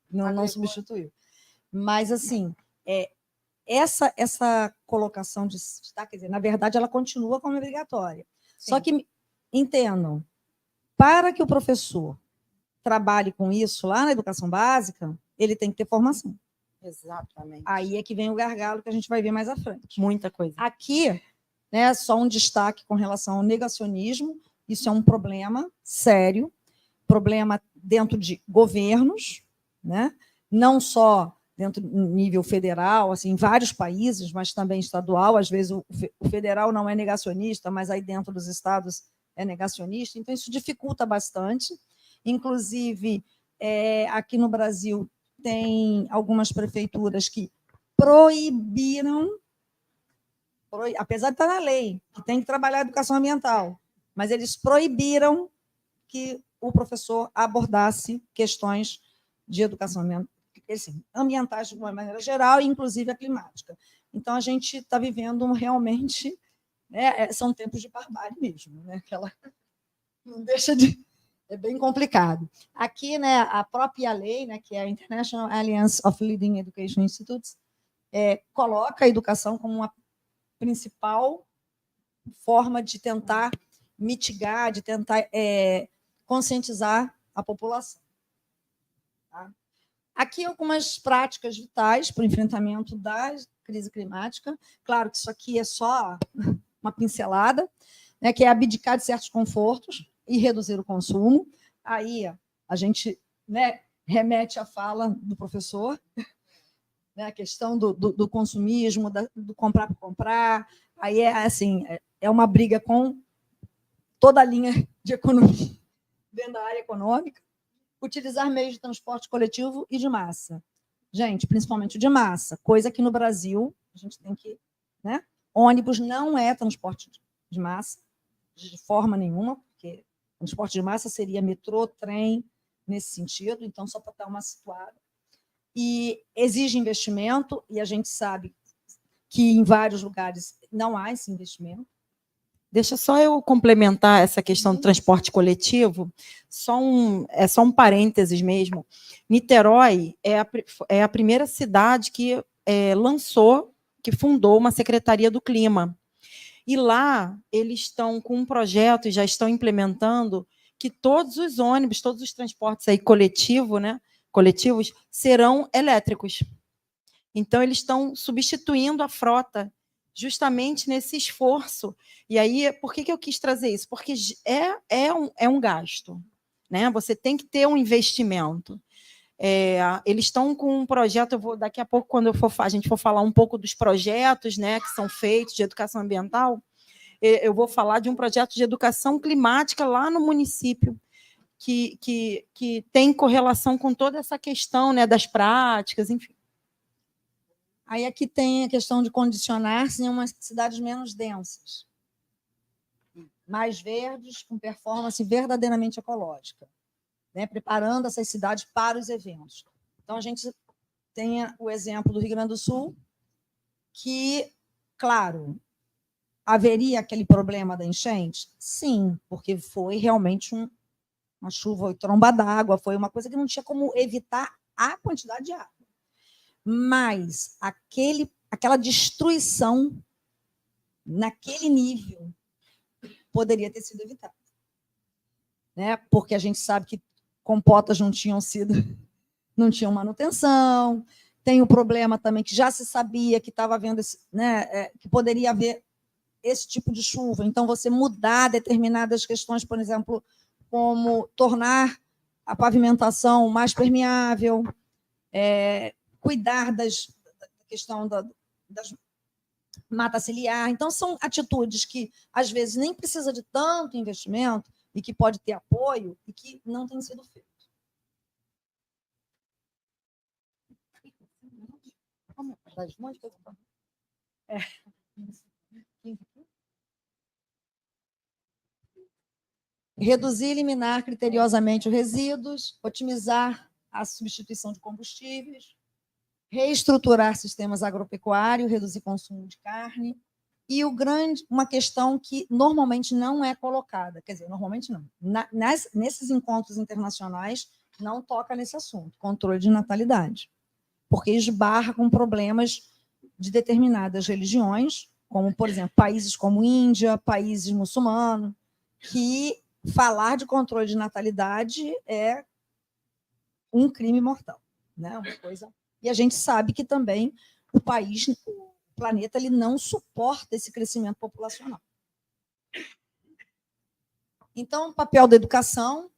S4: não substituiu. Mas, assim, essa colocação de destaque, quer dizer, na verdade, ela continua como obrigatória. Sim. Só que, entendam, para que o professor trabalhe com isso lá na educação básica, ele tem que ter formação.
S5: Exatamente.
S4: Aí é que vem o gargalo que a gente vai ver mais à frente.
S5: Muita coisa.
S4: Aqui, né, só um destaque com relação ao negacionismo. Isso é um problema sério, problema dentro de governos, né? Não só dentro do nível federal, assim, em vários países, mas também estadual. Às vezes o federal não é negacionista, mas aí dentro dos estados é negacionista. Então, isso dificulta bastante. Inclusive, aqui no Brasil, tem algumas prefeituras que proibiram, apesar de estar na lei, que tem que trabalhar a educação ambiental, mas eles proibiram que o professor abordasse questões de educação ambientais de uma maneira geral, inclusive a climática. Então, a gente está vivendo realmente, né, são tempos de barbárie mesmo, né? Aquela não deixa de... É bem complicado. Aqui, né, a própria lei, né, que é a International Alliance of Leading Education Institutes, coloca a educação como uma principal forma de tentar mitigar, de tentar conscientizar a população. Tá? Aqui, algumas práticas vitais para o enfrentamento da crise climática. Claro que isso aqui é só uma pincelada, né, que é abdicar de certos confortos e reduzir o consumo. Aí a gente, né, remete à fala do professor, né, a questão do consumismo, do comprar por comprar. Aí assim, é uma briga com toda a linha de economia dentro da área econômica. Utilizar meios de transporte coletivo e de massa. Gente, principalmente o de massa, coisa que no Brasil a gente tem que... Né? Ônibus não é transporte de massa, de forma nenhuma, porque transporte de massa seria metrô, trem, nesse sentido, então, só para dar uma situada. E exige investimento, e a gente sabe que em vários lugares não há esse investimento.
S5: Deixa só eu complementar essa questão do transporte coletivo, só um parênteses mesmo. Niterói é a primeira cidade que que fundou uma Secretaria do Clima. E lá eles estão com um projeto e já estão implementando que todos os ônibus, todos os transportes aí coletivos serão elétricos. Então, eles estão substituindo a frota justamente nesse esforço. E aí, por que eu quis trazer isso? Porque é um gasto, né? Você tem que ter um investimento. Eles estão com um projeto, daqui a pouco, quando a gente for falar um pouco dos projetos, né, que são feitos de educação ambiental, eu vou falar de um projeto de educação climática lá no município, que tem correlação com toda essa questão, né, das práticas, enfim.
S4: Aí aqui tem a questão de condicionar-se em umas cidades menos densas, mais verdes, com performance verdadeiramente ecológica, né, preparando essas cidades para os eventos. Então, a gente tem o exemplo do Rio Grande do Sul, que, claro, haveria aquele problema da enchente? Sim, porque foi realmente uma chuva, tromba d'água, foi uma coisa que não tinha como evitar a quantidade de água. Mas aquela destruição naquele nível poderia ter sido evitada, né? Porque a gente sabe que compotas não tinham manutenção, tem o problema também que já se sabia que estava havendo que poderia haver esse tipo de chuva. Então, você mudar determinadas questões, por exemplo, como tornar a pavimentação mais permeável, cuidar da questão das mata ciliar. Então, são atitudes que, às vezes, nem precisa de tanto investimento e que pode ter apoio e que não tem sido feito. Reduzir e eliminar criteriosamente os resíduos, otimizar a substituição de combustíveis, reestruturar sistemas agropecuários, reduzir consumo de carne, e uma questão que normalmente não é colocada, quer dizer, normalmente não, nesses encontros internacionais não toca nesse assunto, controle de natalidade, porque esbarra com problemas de determinadas religiões, como, por exemplo, países como Índia, países muçulmanos, que falar de controle de natalidade é um crime mortal, né? Uma coisa E a gente sabe que também o país, o planeta, ele não suporta esse crescimento populacional. Então, o papel da educação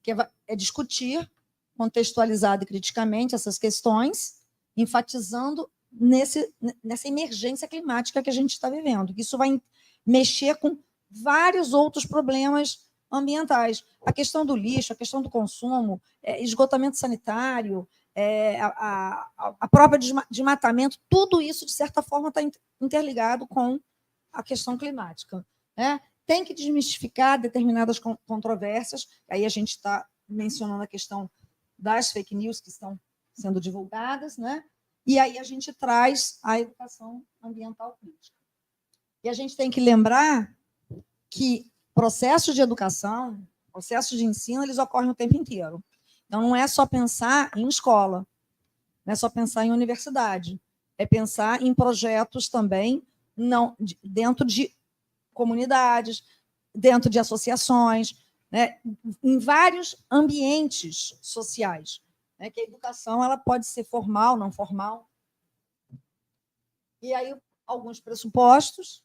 S4: que é discutir, contextualizado e criticamente essas questões, enfatizando nessa emergência climática que a gente está vivendo. Isso vai mexer com vários outros problemas ambientais. A questão do lixo, a questão do consumo, esgotamento sanitário, a própria desmatamento, tudo isso, de certa forma, está interligado com a questão climática, né? Tem que desmistificar determinadas controvérsias, aí a gente está mencionando a questão das fake news que estão sendo divulgadas, né? E aí a gente traz a educação ambiental crítica. E a gente tem que lembrar que processos de educação, processos de ensino, eles ocorrem o tempo inteiro. Então, não é só pensar em escola, não é só pensar em universidade, é pensar em projetos também dentro de comunidades, dentro de associações, né, em vários ambientes sociais, né, que a educação ela pode ser formal, não formal. E aí, alguns pressupostos.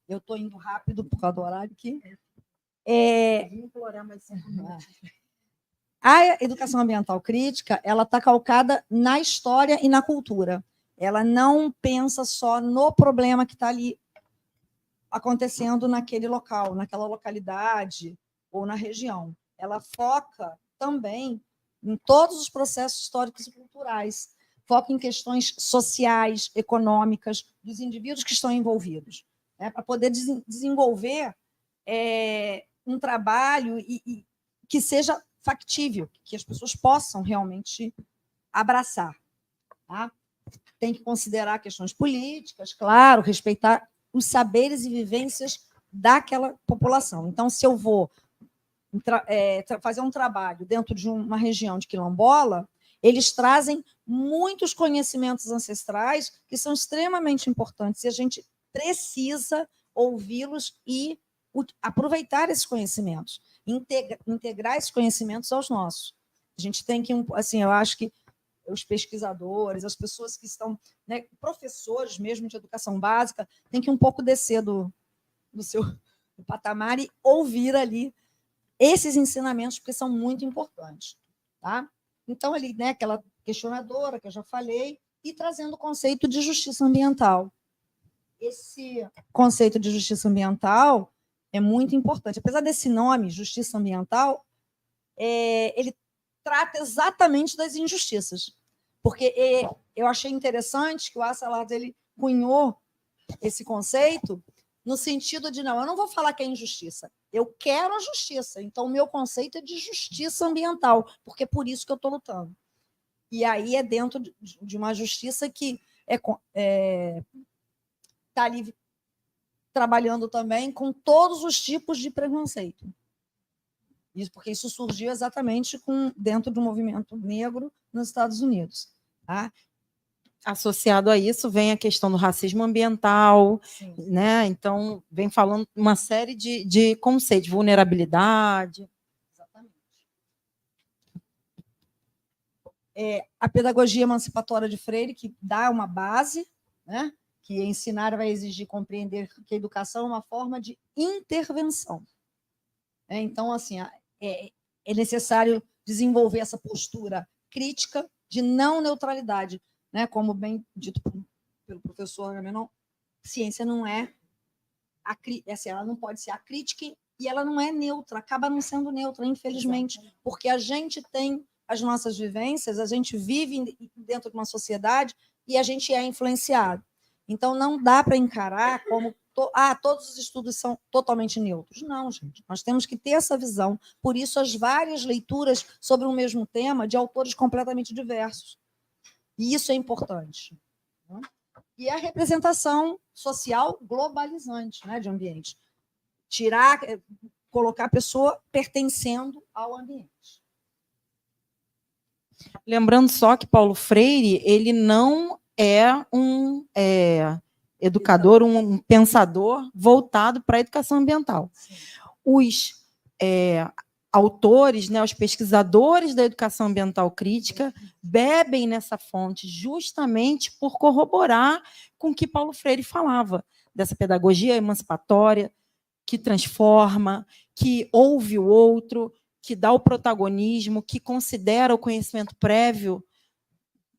S4: Eu estou indo rápido por causa do horário aqui. A educação ambiental crítica ela está calcada na história e na cultura. Ela não pensa só no problema que está ali acontecendo naquele local, naquela localidade ou na região. Ela foca também em todos os processos históricos e culturais, foca em questões sociais, econômicas, dos indivíduos que estão envolvidos, né, para poder desenvolver um trabalho e que seja factível, que as pessoas possam realmente abraçar. Tá? Tem que considerar questões políticas, claro, respeitar os saberes e vivências daquela população. Então, se eu vou fazer um trabalho dentro de uma região de quilombola, eles trazem muitos conhecimentos ancestrais que são extremamente importantes e a gente precisa ouvi-los e aproveitar esses conhecimentos, integrar esses conhecimentos aos nossos. A gente tem que, assim, eu acho que os pesquisadores, as pessoas que estão, né, professores mesmo de educação básica, tem que um pouco descer do seu patamar e ouvir ali esses ensinamentos, porque são muito importantes. Tá? Então, ali, né, aquela questionadora que eu já falei, e trazendo o conceito de justiça ambiental. Esse conceito de justiça ambiental é muito importante. Apesar desse nome, justiça ambiental, ele trata exatamente das injustiças. Porque eu achei interessante que o Assalard ele cunhou esse conceito no sentido de, não, eu não vou falar que é injustiça, eu quero a justiça. Então, o meu conceito é de justiça ambiental, porque é por isso que eu estou lutando. E aí é dentro de uma justiça que está ali trabalhando também com todos os tipos de preconceito. Isso, porque isso surgiu exatamente dentro do movimento negro nos Estados Unidos. Tá?
S5: Associado a isso vem a questão do racismo ambiental, né? Então, vem falando uma série de conceitos, vulnerabilidade.
S4: Exatamente. A pedagogia emancipatória de Freire, que dá uma base, né? Que ensinar vai exigir compreender que a educação é uma forma de intervenção. Então, assim, é necessário desenvolver essa postura crítica de não neutralidade, né? Como bem dito pelo professor Agamenon, ciência não ela não pode ser acrítica e ela não é neutra, acaba não sendo neutra, infelizmente, porque a gente tem as nossas vivências, a gente vive dentro de uma sociedade e a gente é influenciado. Então, não dá para encarar como todos os estudos são totalmente neutros. Não, gente. Nós temos que ter essa visão. Por isso, as várias leituras sobre o mesmo tema de autores completamente diversos. E isso é importante. E a representação social globalizante, né, de ambiente. Colocar a pessoa pertencendo ao ambiente.
S5: Lembrando só que Paulo Freire ele não é um educador, um pensador voltado para a educação ambiental. autores, né, os pesquisadores da educação ambiental crítica, bebem nessa fonte justamente por corroborar com o que Paulo Freire falava, dessa pedagogia emancipatória, que transforma, que ouve o outro, que dá o protagonismo, que considera o conhecimento prévio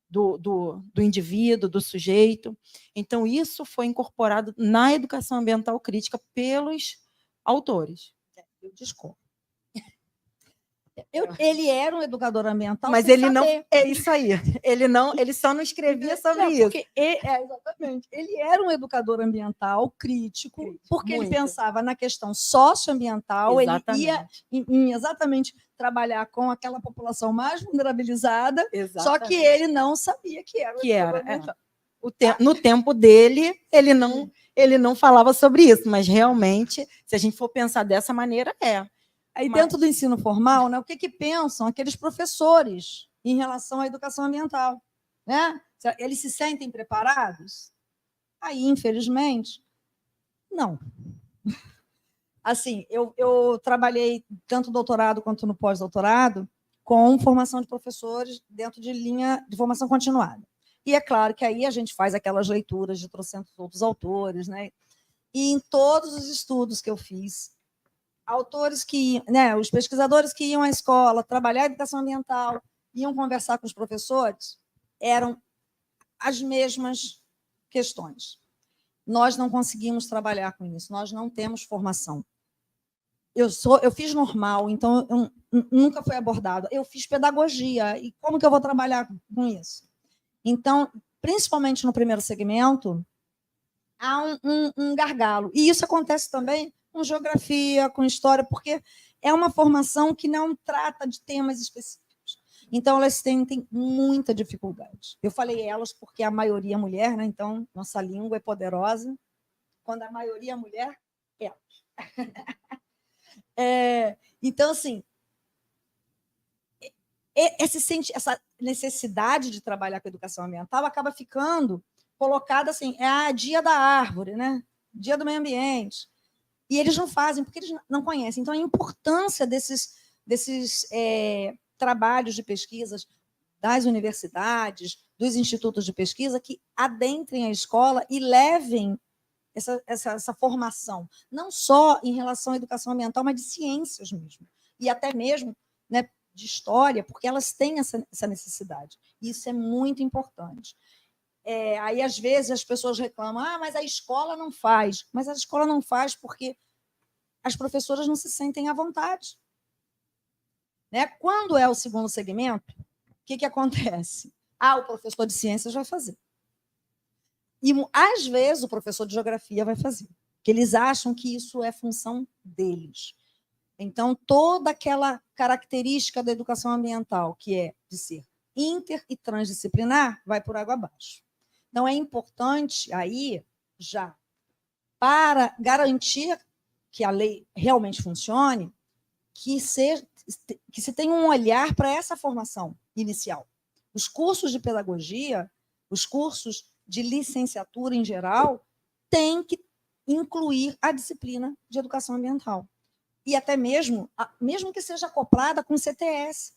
S5: do indivíduo, do sujeito. Então, isso foi incorporado na educação ambiental crítica pelos autores.
S4: Eu discordo. Ele era um educador ambiental,
S5: mas
S4: sem
S5: ele não
S4: saber.
S5: é isso aí. Ele só não escrevia sobre isso.
S4: Porque exatamente. Ele era um educador ambiental crítico, porque ele pensava na questão socioambiental,
S5: Exatamente.
S4: ele ia em exatamente trabalhar com aquela população mais vulnerabilizada, só que ele não sabia que era.
S5: No tempo dele, ele não falava sobre isso, mas realmente, se a gente for pensar dessa maneira,
S4: Aí, dentro do ensino formal, né, o que pensam aqueles professores em relação à educação ambiental? Né? Eles se sentem preparados? Aí, infelizmente, não. Assim, eu trabalhei tanto no doutorado quanto no pós-doutorado com formação de professores dentro de linha de formação continuada. E é claro que aí a gente faz aquelas leituras de trocentos outros autores, né? E em todos os estudos que eu fiz, autores que, né, os pesquisadores que iam à escola trabalhar a educação ambiental, iam conversar com os professores, eram as mesmas questões. Nós não conseguimos trabalhar com isso, nós não temos formação. Eu fiz normal, então nunca foi abordado. Eu fiz pedagogia, e como que eu vou trabalhar com isso? Então, principalmente no primeiro segmento, há um gargalo. E isso acontece também com geografia, com história, porque é uma formação que não trata de temas específicos. Então, elas têm muita dificuldade. Eu falei elas porque a maioria é mulher, né? Então, nossa língua é poderosa. Quando a maioria é mulher, elas. Então, assim, essa necessidade de trabalhar com a educação ambiental acaba ficando colocada assim, dia da árvore, né? Dia do meio ambiente. E eles não fazem, porque eles não conhecem. Então, a importância desses trabalhos de pesquisas das universidades, dos institutos de pesquisa, que adentrem a escola e levem essa formação, não só em relação à educação ambiental, mas de ciências mesmo, e até mesmo, né, de história, porque elas têm essa necessidade. Isso é muito importante. Aí, às vezes, as pessoas reclamam, mas a escola não faz. Mas a escola não faz porque as professoras não se sentem à vontade. Né? Quando é o segundo segmento, o que acontece? O professor de ciências vai fazer. E, às vezes, o professor de geografia vai fazer, porque eles acham que isso é função deles. Então, toda aquela característica da educação ambiental, que é de ser inter e transdisciplinar, vai por água abaixo. Então, é importante aí, já, para garantir que a lei realmente funcione, que se tenha um olhar para essa formação inicial. Os cursos de pedagogia, os cursos de licenciatura em geral, têm que incluir a disciplina de educação ambiental. E até mesmo que seja acoplada com o CTS,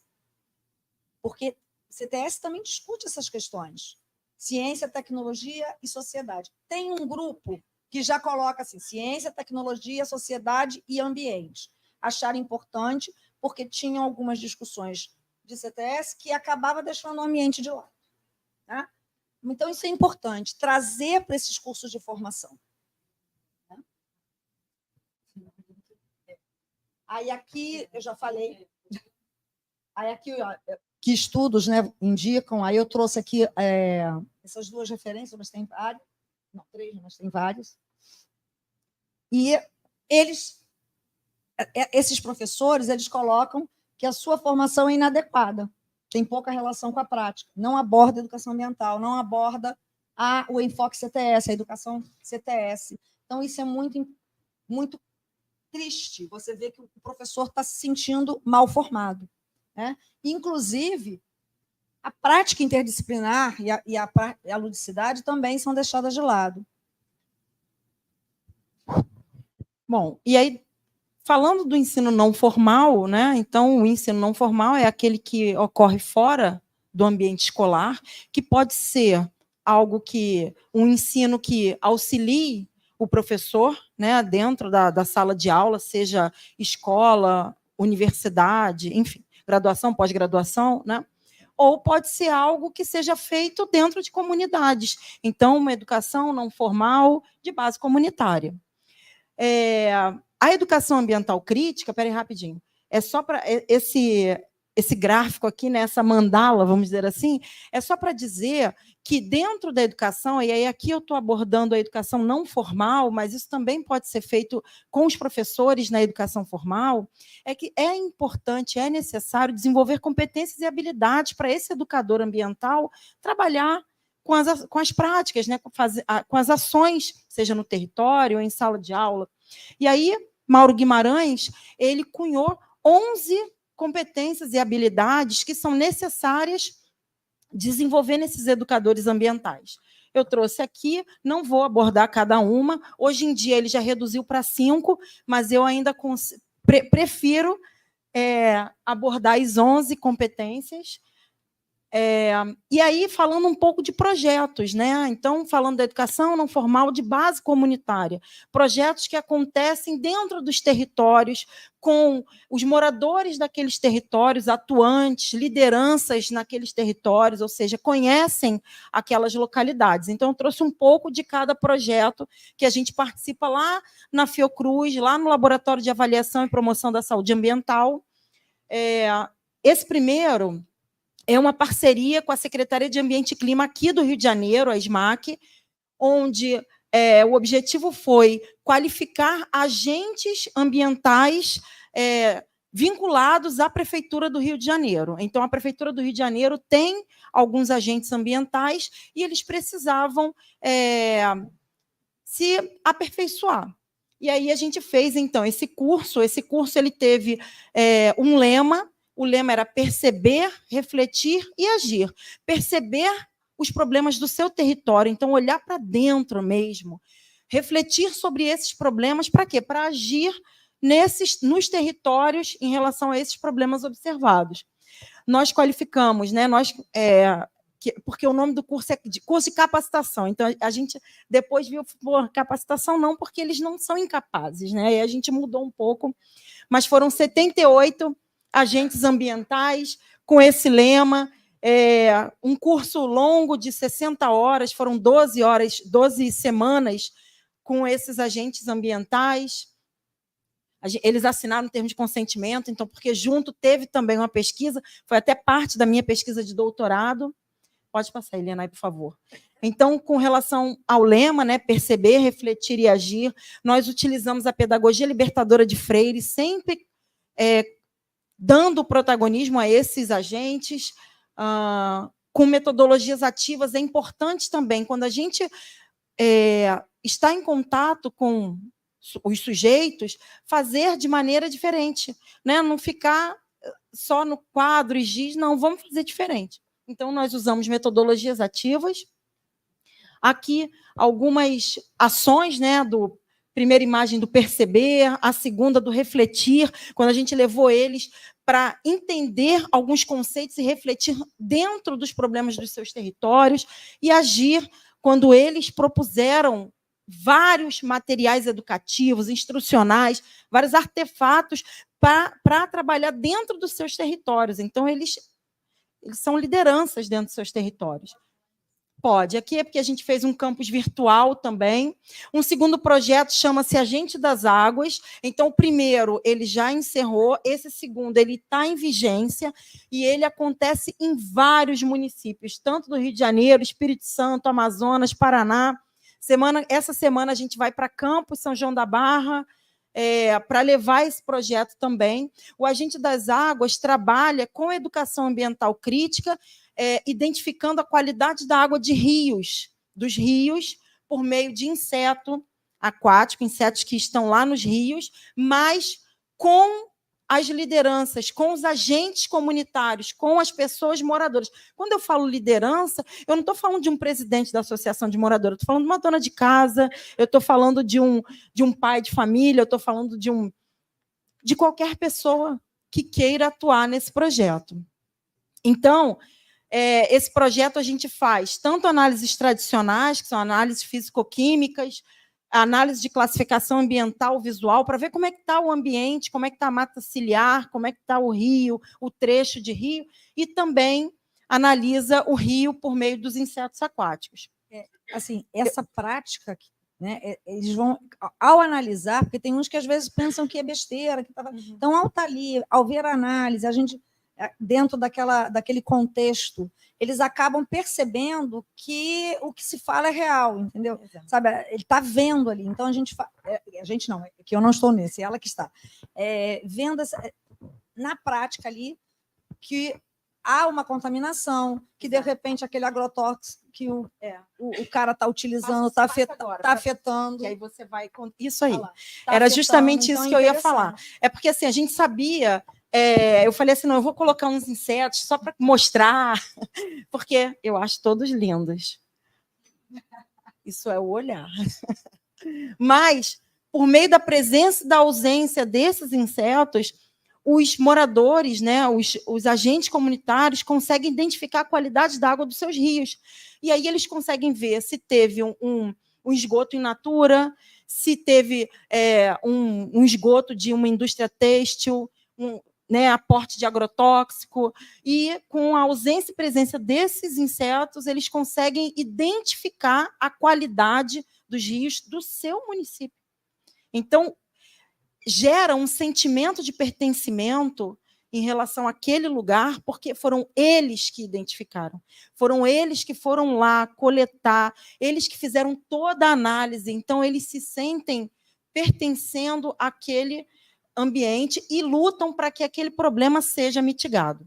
S4: porque o CTS também discute essas questões. Ciência, tecnologia e sociedade. Tem um grupo que já coloca assim, ciência, tecnologia, sociedade e ambiente. Acharam importante, porque tinham algumas discussões de CTS que acabava deixando o ambiente de lado. Tá? Então, isso é importante, trazer para esses cursos de formação. Tá? Aí aqui, eu já falei, aí aqui, que estudos, né, indicam, aí eu trouxe aqui essas duas referências, mas tem várias, não, 3, mas tem várias. E esses professores, eles colocam que a sua formação é inadequada, tem pouca relação com a prática, não aborda a educação ambiental, não aborda o enfoque CTS, a educação CTS. Então, isso é muito, muito triste, você vê que o professor está se sentindo mal formado. Né? Inclusive, a prática interdisciplinar e a ludicidade também são deixadas de lado.
S5: Bom, e aí, falando do ensino não formal, né? Então, o ensino não formal é aquele que ocorre fora do ambiente escolar, que pode ser algo que, um ensino que auxilie o professor, né, dentro da sala de aula, seja escola, universidade, enfim, graduação, pós-graduação, né? Ou pode ser algo que seja feito dentro de comunidades. Então, uma educação não formal de base comunitária. A educação ambiental crítica, peraí, rapidinho, é só para esse gráfico aqui, né, essa mandala, vamos dizer assim, é só para dizer que dentro da educação, e aí aqui eu estou abordando a educação não formal, mas isso também pode ser feito com os professores na educação formal, é que é importante, é necessário desenvolver competências e habilidades para esse educador ambiental trabalhar com as práticas, né, com as ações, seja no território ou em sala de aula. E aí, Mauro Guimarães, ele cunhou 11 competências e habilidades que são necessárias desenvolver nesses educadores ambientais. Eu trouxe aqui, não vou abordar cada uma. Hoje em dia ele já reduziu para 5, mas eu ainda prefiro abordar as 11 competências. E aí, falando um pouco de projetos, né? Então, falando da educação não formal de base comunitária, projetos que acontecem dentro dos territórios, com os moradores daqueles territórios atuantes, lideranças naqueles territórios, ou seja, conhecem aquelas localidades. Então, eu trouxe um pouco de cada projeto que a gente participa lá na Fiocruz, lá no Laboratório de Avaliação e Promoção da Saúde Ambiental. Esse primeiro é uma parceria com a Secretaria de Ambiente e Clima aqui do Rio de Janeiro, a SMAC, onde o objetivo foi qualificar agentes ambientais vinculados à Prefeitura do Rio de Janeiro. Então, a Prefeitura do Rio de Janeiro tem alguns agentes ambientais e eles precisavam se aperfeiçoar. E aí a gente fez, então, esse curso. Esse curso ele teve um lema. O lema era perceber, refletir e agir. Perceber os problemas do seu território, então olhar para dentro mesmo. Refletir sobre esses problemas, para quê? Para agir nos territórios em relação a esses problemas observados. Nós qualificamos, né? Porque o nome do curso é de curso de capacitação. Então, a gente depois viu, capacitação não, porque eles não são incapazes, né? E a gente mudou um pouco, mas foram 78 agentes ambientais, com esse lema, um curso longo de 60 horas, foram 12 semanas com esses agentes ambientais. Eles assinaram um termo de consentimento, então, porque junto teve também uma pesquisa, foi até parte da minha pesquisa de doutorado. Pode passar, Eliana, aí, por favor. Então, com relação ao lema, né, perceber, refletir e agir, nós utilizamos a pedagogia libertadora de Freire, sempre dando protagonismo a esses agentes, com metodologias ativas. É importante também, quando a gente está em contato com os sujeitos, fazer de maneira diferente, né? Não ficar só no quadro e giz, não, vamos fazer diferente. Então, nós usamos metodologias ativas. Aqui, algumas ações, né, primeira imagem do perceber, a segunda do refletir, quando a gente levou eles para entender alguns conceitos e refletir dentro dos problemas dos seus territórios e agir quando eles propuseram vários materiais educativos, instrucionais, vários artefatos para trabalhar dentro dos seus territórios. Então, eles são lideranças dentro dos seus territórios. Pode. Aqui é porque a gente fez um campus virtual também. Um segundo projeto chama-se Agente das Águas. Então, o primeiro, ele já encerrou. Esse segundo, ele está em vigência e ele acontece em vários municípios, tanto do Rio de Janeiro, Espírito Santo, Amazonas, Paraná. Essa semana a gente vai para Campos, São João da Barra, para levar esse projeto também. O Agente das Águas trabalha com educação ambiental crítica, identificando a qualidade da água dos rios, por meio de inseto aquático, insetos que estão lá nos rios, mas com as lideranças, com os agentes comunitários, com as pessoas moradoras. Quando eu falo liderança, eu não estou falando de um presidente da associação de moradores, eu estou falando de uma dona de casa, eu estou falando de um pai de família, eu estou falando de um de qualquer pessoa que queira atuar nesse projeto. Então, esse projeto a gente faz tanto análises tradicionais, que são análises físico-químicas, análise de classificação ambiental visual, para ver como é que está o ambiente, como é que está a mata ciliar, como é que está o rio, o trecho de rio, e também analisa o rio por meio dos insetos aquáticos.
S4: Assim, essa prática, né, eles vão, ao analisar, porque tem uns que às vezes pensam que é besteira, que então, ao estar ali, ao ver a análise, a gente, dentro daquele contexto, eles acabam percebendo que o que se fala é real, entendeu? Exato. Sabe, ele está vendo ali. Então, a gente não, é que eu não estou nesse, é ela que está. Vendo na prática ali que há uma contaminação, que, de repente, aquele agrotóxico que o cara está utilizando está afetando.
S5: E aí você vai... Isso aí. Era justamente isso que eu ia falar. É porque, assim, a gente sabia... eu falei assim, não, eu vou colocar uns insetos só para mostrar, porque eu acho todos lindos. Isso é o olhar. Mas, por meio da presença e da ausência desses insetos, os moradores, né, os agentes comunitários conseguem identificar a qualidade da água dos seus rios. E aí eles conseguem ver se teve um esgoto in natura, se teve um esgoto de uma indústria têxtil, aporte de agrotóxico, e com a ausência e presença desses insetos, eles conseguem identificar a qualidade dos rios do seu município. Então, gera um sentimento de pertencimento em relação àquele lugar, porque foram eles que identificaram, foram eles que foram lá coletar, eles que fizeram toda a análise, então eles se sentem pertencendo àquele ambiente e lutam para que aquele problema seja mitigado.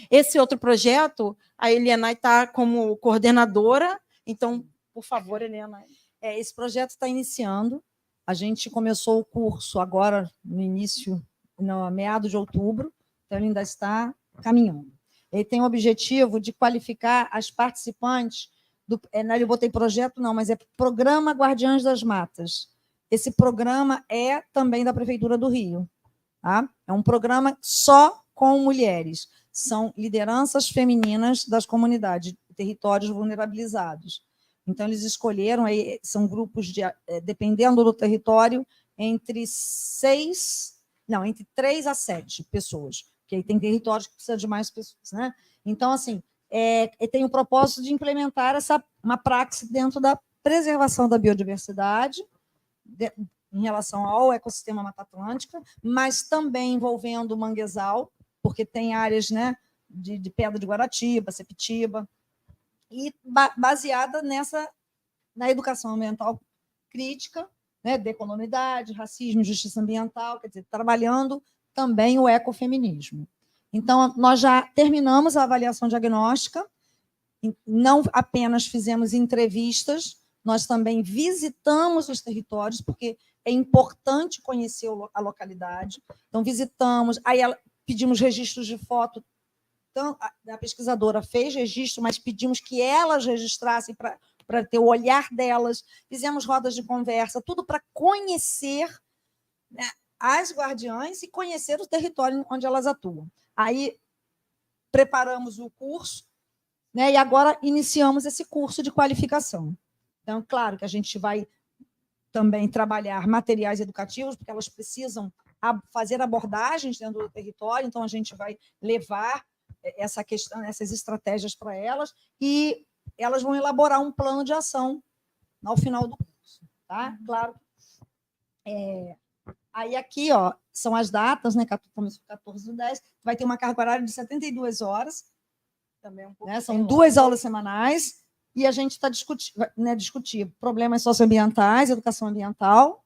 S5: Esse outro projeto, a Elianay está como coordenadora, então, por favor, Elianay.
S4: Esse projeto está iniciando, a gente começou o curso agora no meado de outubro, então ele ainda está caminhando. Ele tem o objetivo de qualificar as participantes, eu botei projeto não, mas é Programa Guardiãs das Matas. Esse programa é também da Prefeitura do Rio. Tá? É um programa só com mulheres. São lideranças femininas das comunidades, territórios vulnerabilizados. Então, eles escolheram, são grupos, dependendo do território, entre 3 a 7 pessoas, porque aí tem territórios que precisam de mais pessoas. Né? Então, assim, tem o propósito de implementar uma praxis dentro da preservação da biodiversidade, em relação ao ecossistema Mata Atlântica, mas também envolvendo o manguezal, porque tem áreas, né, de pedra de Guaratiba, Sepitiba, e baseada na educação ambiental crítica, né, de economidade, racismo, justiça ambiental, quer dizer, trabalhando também o ecofeminismo. Então, nós já terminamos a avaliação diagnóstica, não apenas fizemos entrevistas, nós também visitamos os territórios, porque é importante conhecer a localidade. Então, visitamos, aí pedimos registros de foto. Então, a pesquisadora fez registro, mas pedimos que elas registrassem para ter o olhar delas. Fizemos rodas de conversa, tudo para conhecer, né, as guardiãs e conhecer o território onde elas atuam. Aí, preparamos o curso, né, e agora iniciamos esse curso de qualificação. Então, claro que a gente vai também trabalhar materiais educativos, porque elas precisam fazer abordagens dentro do território, então a gente vai levar essa questão, essas estratégias para elas, e elas vão elaborar um plano de ação ao final do curso. Tá? Claro. Aí aqui, ó, são as datas, né? Começou 14/10, vai ter uma carga horária de 72 horas, também né? São 2 aulas semanais, e a gente está discutir problemas socioambientais, educação ambiental,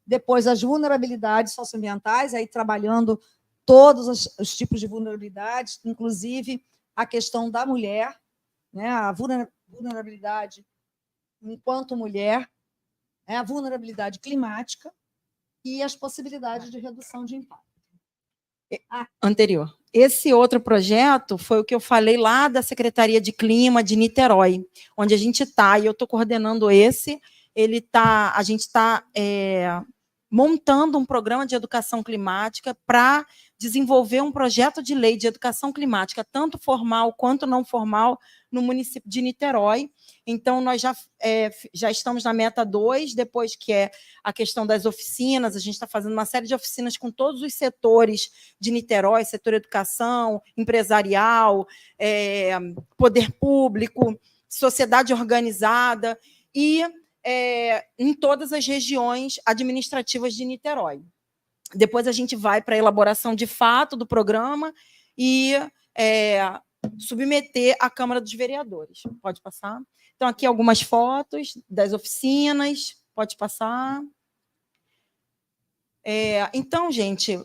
S4: depois as vulnerabilidades socioambientais, aí trabalhando todos os tipos de vulnerabilidades, inclusive a questão da mulher, né, a vulnerabilidade enquanto mulher, né, a vulnerabilidade climática e as possibilidades de redução de impacto.
S5: Anterior. Esse outro projeto foi o que eu falei lá da Secretaria de Clima de Niterói, onde a gente está, e eu estou coordenando esse. A gente está montando um programa de educação climática para desenvolver um projeto de lei de educação climática, tanto formal quanto não formal, no município de Niterói. Então, nós já estamos na meta 2, depois que é a questão das oficinas. A gente está fazendo uma série de oficinas com todos os setores de Niterói, setor educação, empresarial, poder público, sociedade organizada, e em todas as regiões administrativas de Niterói. Depois a gente vai para a elaboração de fato do programa e submeter à Câmara dos Vereadores. Pode passar? Então, aqui algumas fotos das oficinas. Pode passar. Então, gente,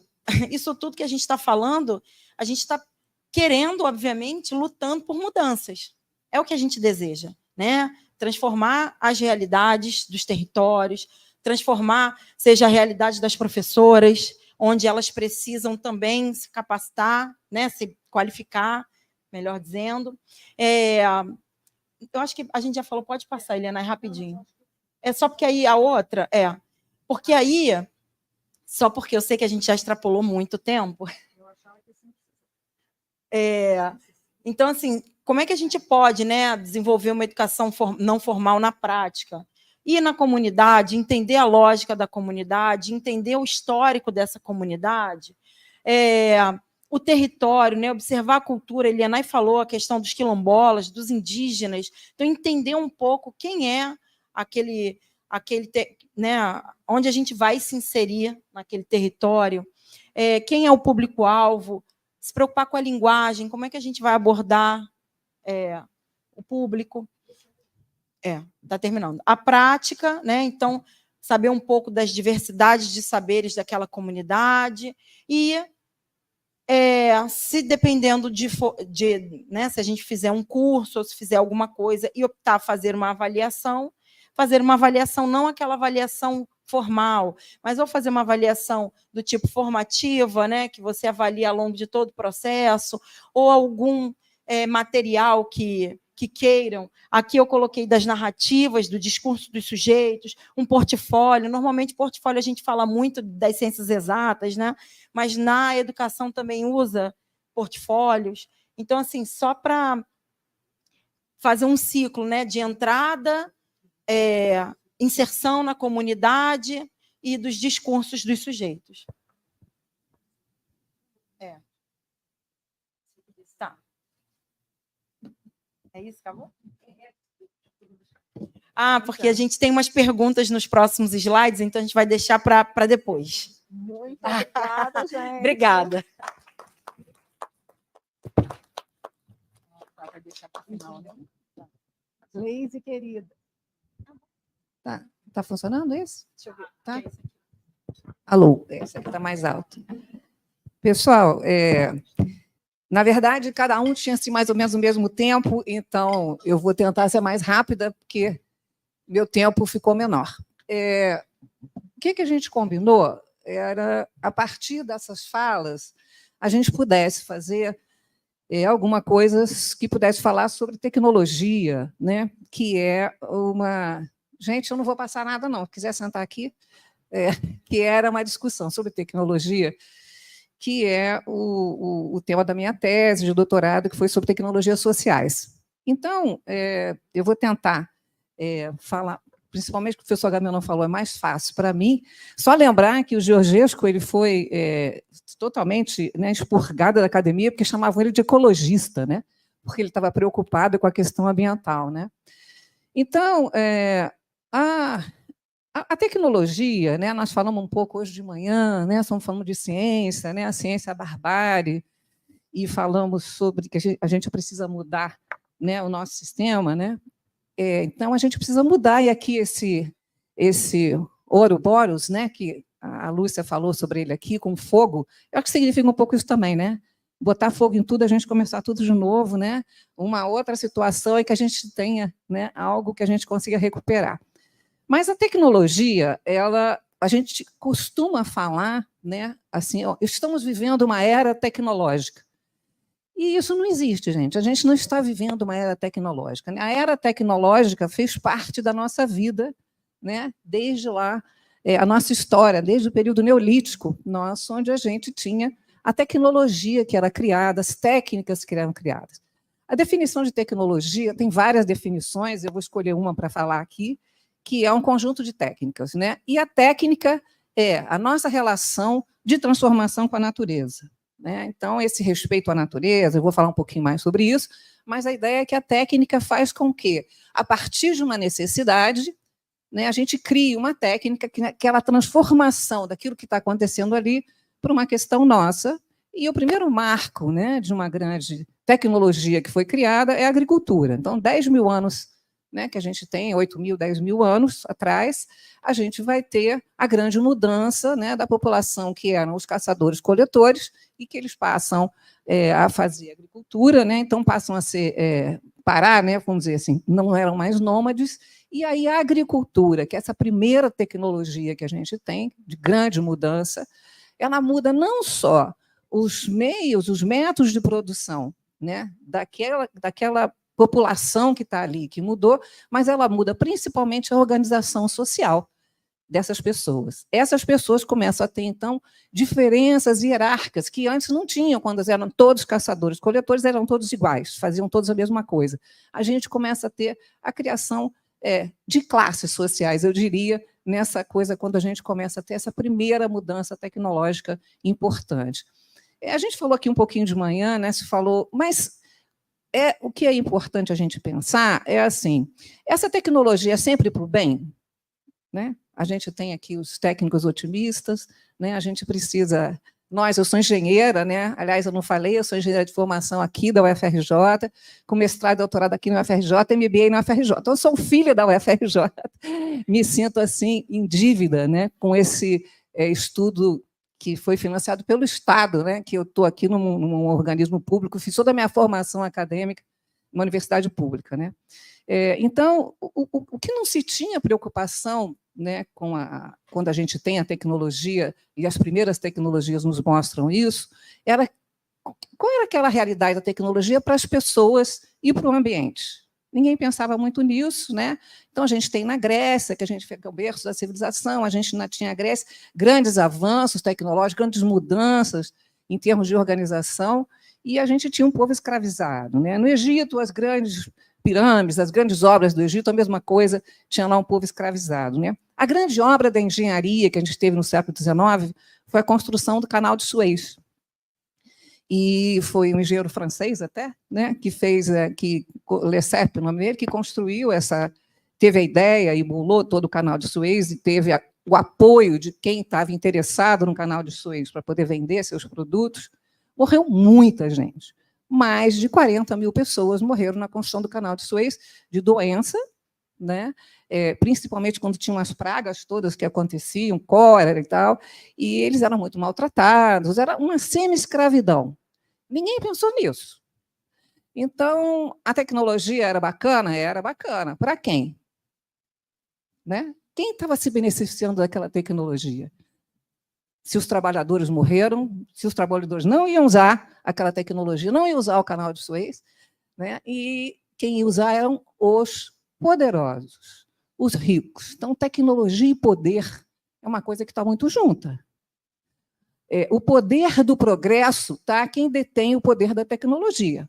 S5: isso tudo que a gente está falando, a gente está querendo, obviamente, lutando por mudanças. É o que a gente deseja, né? Transformar as realidades dos territórios, transformar, seja a realidade das professoras, onde elas precisam também se capacitar, né, se qualificar, melhor dizendo. Eu acho que a gente já falou, pode passar, Eliana, rapidinho. É só porque aí a outra, porque aí, só porque eu sei que a gente já extrapolou muito tempo. Então, assim, como é que a gente pode, né, desenvolver uma educação não formal na prática? Ir na comunidade, entender a lógica da comunidade, entender o histórico dessa comunidade, o território, né, observar a cultura. Eliana falou a questão dos quilombolas, dos indígenas. Então, entender um pouco quem é aquele né, onde a gente vai se inserir naquele território, quem é o público-alvo, se preocupar com a linguagem, como é que a gente vai abordar o público. Está terminando. A prática, né? Então, saber um pouco das diversidades de saberes daquela comunidade e, se dependendo né, se a gente fizer um curso ou se fizer alguma coisa e optar fazer uma avaliação não aquela avaliação formal, mas ou fazer uma avaliação do tipo formativa, né, que você avalia ao longo de todo o processo, ou algum material que queiram. Aqui eu coloquei das narrativas, do discurso dos sujeitos, um portfólio. Normalmente, portfólio a gente fala muito das ciências exatas, né? Mas na educação também usa portfólios. Então, assim, só para fazer um ciclo, né, de entrada, inserção na comunidade e dos discursos dos sujeitos. Tá. É isso, acabou? Porque a gente tem umas perguntas nos próximos slides, então a gente vai deixar para depois.
S2: Muito obrigada, gente.
S5: Obrigada.
S2: Vai deixar para o final, né? Leise, querida.
S7: Tá funcionando isso?
S5: Deixa eu ver.
S7: Tá? Alô, esse aqui está mais alto. Pessoal, na verdade, cada um tinha assim, mais ou menos o mesmo tempo, então eu vou tentar ser mais rápida, porque meu tempo ficou menor. O que a gente combinou era, a partir dessas falas, a gente pudesse fazer alguma coisa que pudesse falar sobre tecnologia, né? Que é uma... Gente, eu não vou passar nada, não. Se quiser sentar aqui, que era uma discussão sobre tecnologia, que é o tema da minha tese de doutorado, que foi sobre tecnologias sociais. Então, eu vou tentar falar, principalmente o que o professor Agamenon falou, é mais fácil para mim. Só lembrar que o Georgescu ele foi totalmente, né, expurgado da academia, porque chamavam ele de ecologista, né? Porque ele estava preocupado com a questão ambiental, né? Então, a tecnologia, né, nós falamos um pouco hoje de manhã, né, estamos falando de ciência, né, a ciência é a barbárie, e falamos sobre que a gente precisa mudar, né, o nosso sistema, né? Então, a gente precisa mudar, e aqui esse Ouroboros, né, que a Lúcia falou sobre ele aqui, com fogo, eu acho que significa um pouco isso também, né? Botar fogo em tudo, a gente começar tudo de novo, né? Uma outra situação é que a gente tenha, né, algo que a gente consiga recuperar. Mas a tecnologia, a gente costuma falar, né, assim, estamos vivendo uma era tecnológica. E isso não existe, gente. A gente não está vivendo uma era tecnológica. A era tecnológica fez parte da nossa vida, né, desde lá
S11: a nossa história, desde o período neolítico, onde a gente tinha a tecnologia que era criada, as técnicas que eram criadas. A definição de tecnologia tem várias definições, eu vou escolher uma para falar aqui, que é um conjunto de técnicas, né? E a técnica é a nossa relação de transformação com a natureza, né? Então, esse respeito à natureza, eu vou falar um pouquinho mais sobre isso, mas a ideia é que a técnica faz com que, a partir de uma necessidade, né, a gente crie uma técnica, que aquela transformação daquilo que está acontecendo ali para uma questão nossa. E o primeiro marco, né, de uma grande tecnologia que foi criada é a agricultura. Então, 10 mil anos, né, que a gente tem, 8 mil, 10 mil anos atrás, a gente vai ter a grande mudança, né, da população que eram os caçadores-coletores e que eles passam a fazer agricultura, né, então passam a parar, né, vamos dizer assim, não eram mais nômades, e aí a agricultura, que é essa primeira tecnologia que a gente tem, de grande mudança, ela muda não só os meios, os métodos de produção, né, daquela população que está ali, que mudou, mas ela muda principalmente a organização social dessas pessoas. Essas pessoas começam a ter, então, diferenças hierárquicas que antes não tinham, quando eram todos caçadores-coletores, eram todos iguais, faziam todos a mesma coisa. A gente começa a ter a criação de classes sociais, eu diria, nessa coisa, quando a gente começa a ter essa primeira mudança tecnológica importante. A gente falou aqui um pouquinho de manhã, né, se falou, mas o que é importante a gente pensar é assim, essa tecnologia é sempre para o bem? Né? A gente tem aqui os técnicos otimistas, né? A gente precisa... eu sou engenheira, né? Aliás, eu não falei, eu sou engenheira de formação aqui da UFRJ, com mestrado e doutorado aqui na UFRJ, MBA na UFRJ. Então, eu sou filha da UFRJ, me sinto, assim, em dívida, né, com esse estudo que foi financiado pelo Estado, né, que eu estou aqui num organismo público, fiz toda a minha formação acadêmica numa universidade pública. Né? Então, o que não se tinha preocupação, né, quando a gente tem a tecnologia, e as primeiras tecnologias nos mostram isso, qual era aquela realidade da tecnologia para as pessoas e para o ambiente? Ninguém pensava muito nisso, né? Então, a gente tem na Grécia, que a gente fica o berço da civilização, a gente ainda tinha na Grécia grandes avanços tecnológicos, grandes mudanças em termos de organização, e a gente tinha um povo escravizado. Né? No Egito, as grandes pirâmides, as grandes obras do Egito, a mesma coisa, tinha lá um povo escravizado. Né? A grande obra da engenharia que a gente teve no século XIX foi a construção do Canal de Suez. E foi um engenheiro francês até, né, que fez, Lesseps, o nome dele, que construiu teve a ideia e bolou todo o Canal de Suez e teve o apoio de quem estava interessado no Canal de Suez para poder vender seus produtos. Morreu muita gente. Mais de 40 mil pessoas morreram na construção do Canal de Suez de doença, né, principalmente quando tinham as pragas todas que aconteciam, cólera e tal, e eles eram muito maltratados, era uma semi-escravidão. Ninguém pensou nisso. Então, a tecnologia era bacana? Era bacana. Para quem? Né? Quem estava se beneficiando daquela tecnologia? Se os trabalhadores morreram, se os trabalhadores não iam usar aquela tecnologia, não iam usar o Canal de Suez, né? E quem ia usar eram os poderosos, os ricos. Então, tecnologia e poder é uma coisa que está muito junta. O poder do progresso está quem detém o poder da tecnologia.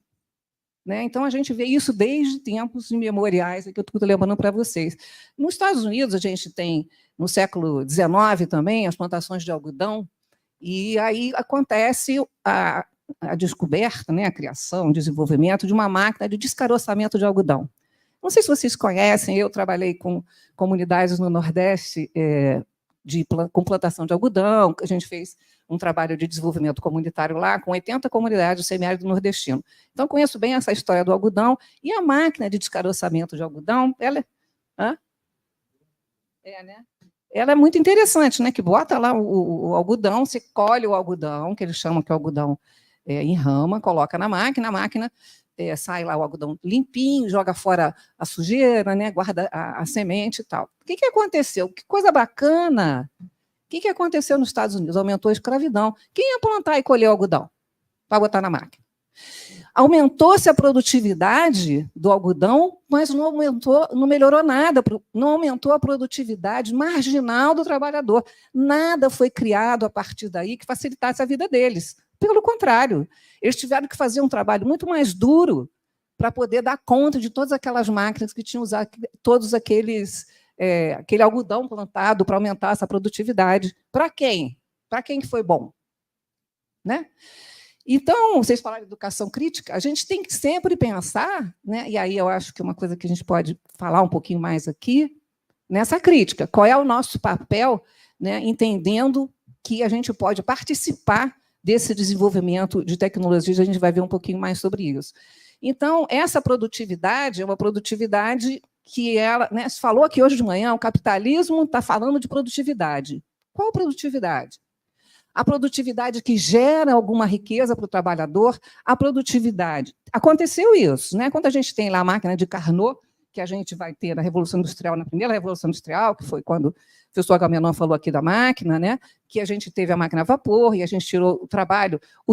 S11: Né? Então, a gente vê isso desde tempos imemoriais, que eu estou lembrando para vocês. Nos Estados Unidos, a gente tem, no século XIX também, as plantações de algodão, e aí acontece a descoberta, né, a criação, o desenvolvimento de uma máquina de descaroçamento de algodão. Não sei se vocês conhecem, eu trabalhei com comunidades no Nordeste com plantação de algodão, a gente fez um trabalho de desenvolvimento comunitário lá, com 80 comunidades do semiárido nordestino. Então, conheço bem essa história do algodão, e a máquina de descaroçamento de algodão, ela é muito interessante, né? Que bota lá o algodão, você colhe o algodão, que eles chamam que é o algodão em rama, coloca na máquina, a máquina sai lá o algodão limpinho, joga fora a sujeira, né? Guarda a semente e tal. O que aconteceu? Que coisa bacana! O que aconteceu nos Estados Unidos? Aumentou a escravidão. Quem ia plantar e colher o algodão para botar na máquina? Aumentou-se a produtividade do algodão, mas não aumentou, não melhorou nada, não aumentou a produtividade marginal do trabalhador. Nada foi criado a partir daí que facilitasse a vida deles. Pelo contrário, eles tiveram que fazer um trabalho muito mais duro para poder dar conta de todas aquelas máquinas que tinham usado todos aquele algodão plantado para aumentar essa produtividade. Para quem? Para quem que foi bom? Né? Então, vocês falaram de educação crítica, a gente tem que sempre pensar, né? E aí eu acho que uma coisa que a gente pode falar um pouquinho mais aqui, nessa crítica, qual é o nosso papel, né? Entendendo que a gente pode participar desse desenvolvimento de tecnologias, a gente vai ver um pouquinho mais sobre isso. Então, essa produtividade é uma produtividade que ela, né, se falou aqui hoje de manhã, o capitalismo está falando de produtividade. Qual produtividade? A produtividade que gera alguma riqueza para o trabalhador, a produtividade. Aconteceu isso, né? Quando a gente tem lá a máquina de Carnot, que a gente vai ter na Revolução Industrial, na primeira Revolução Industrial, que foi quando o professor Agamenon falou aqui da máquina, né? Que a gente teve a máquina a vapor e a gente tirou o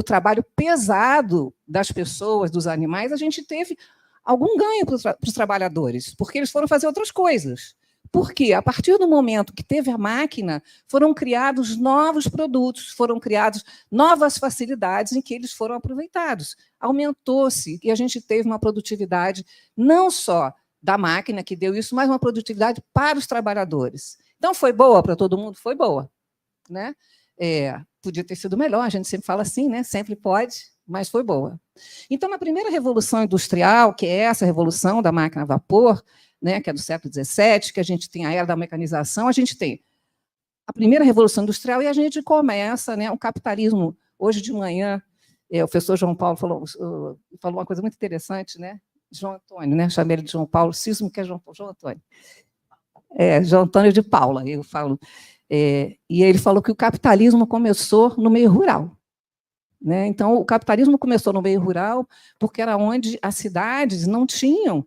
S11: trabalho pesado das pessoas, dos animais, a gente teve algum ganho para os trabalhadores, porque eles foram fazer outras coisas. Porque, a partir do momento que teve a máquina, foram criados novos produtos, foram criadas novas facilidades em que eles foram aproveitados. Aumentou-se e a gente teve uma produtividade não só da máquina que deu isso, mas uma produtividade para os trabalhadores. Então, foi boa para todo mundo? Foi boa. Né? Podia ter sido melhor, a gente sempre fala assim, né? Sempre pode, mas foi boa. Então, na primeira Revolução Industrial, que é essa revolução da máquina a vapor, né, que é do século XVII, que a gente tem a era da mecanização, a gente tem a primeira Revolução Industrial e a gente começa, né, o capitalismo. Hoje de manhã, o professor João Paulo falou uma coisa muito interessante, né? João Antônio, né? Chamei ele de João Paulo, cismo que é João Antônio. João Antônio de Paula, eu falo. E ele falou que o capitalismo começou no meio rural. Né? Então, o capitalismo começou no meio rural porque era onde as cidades não tinham.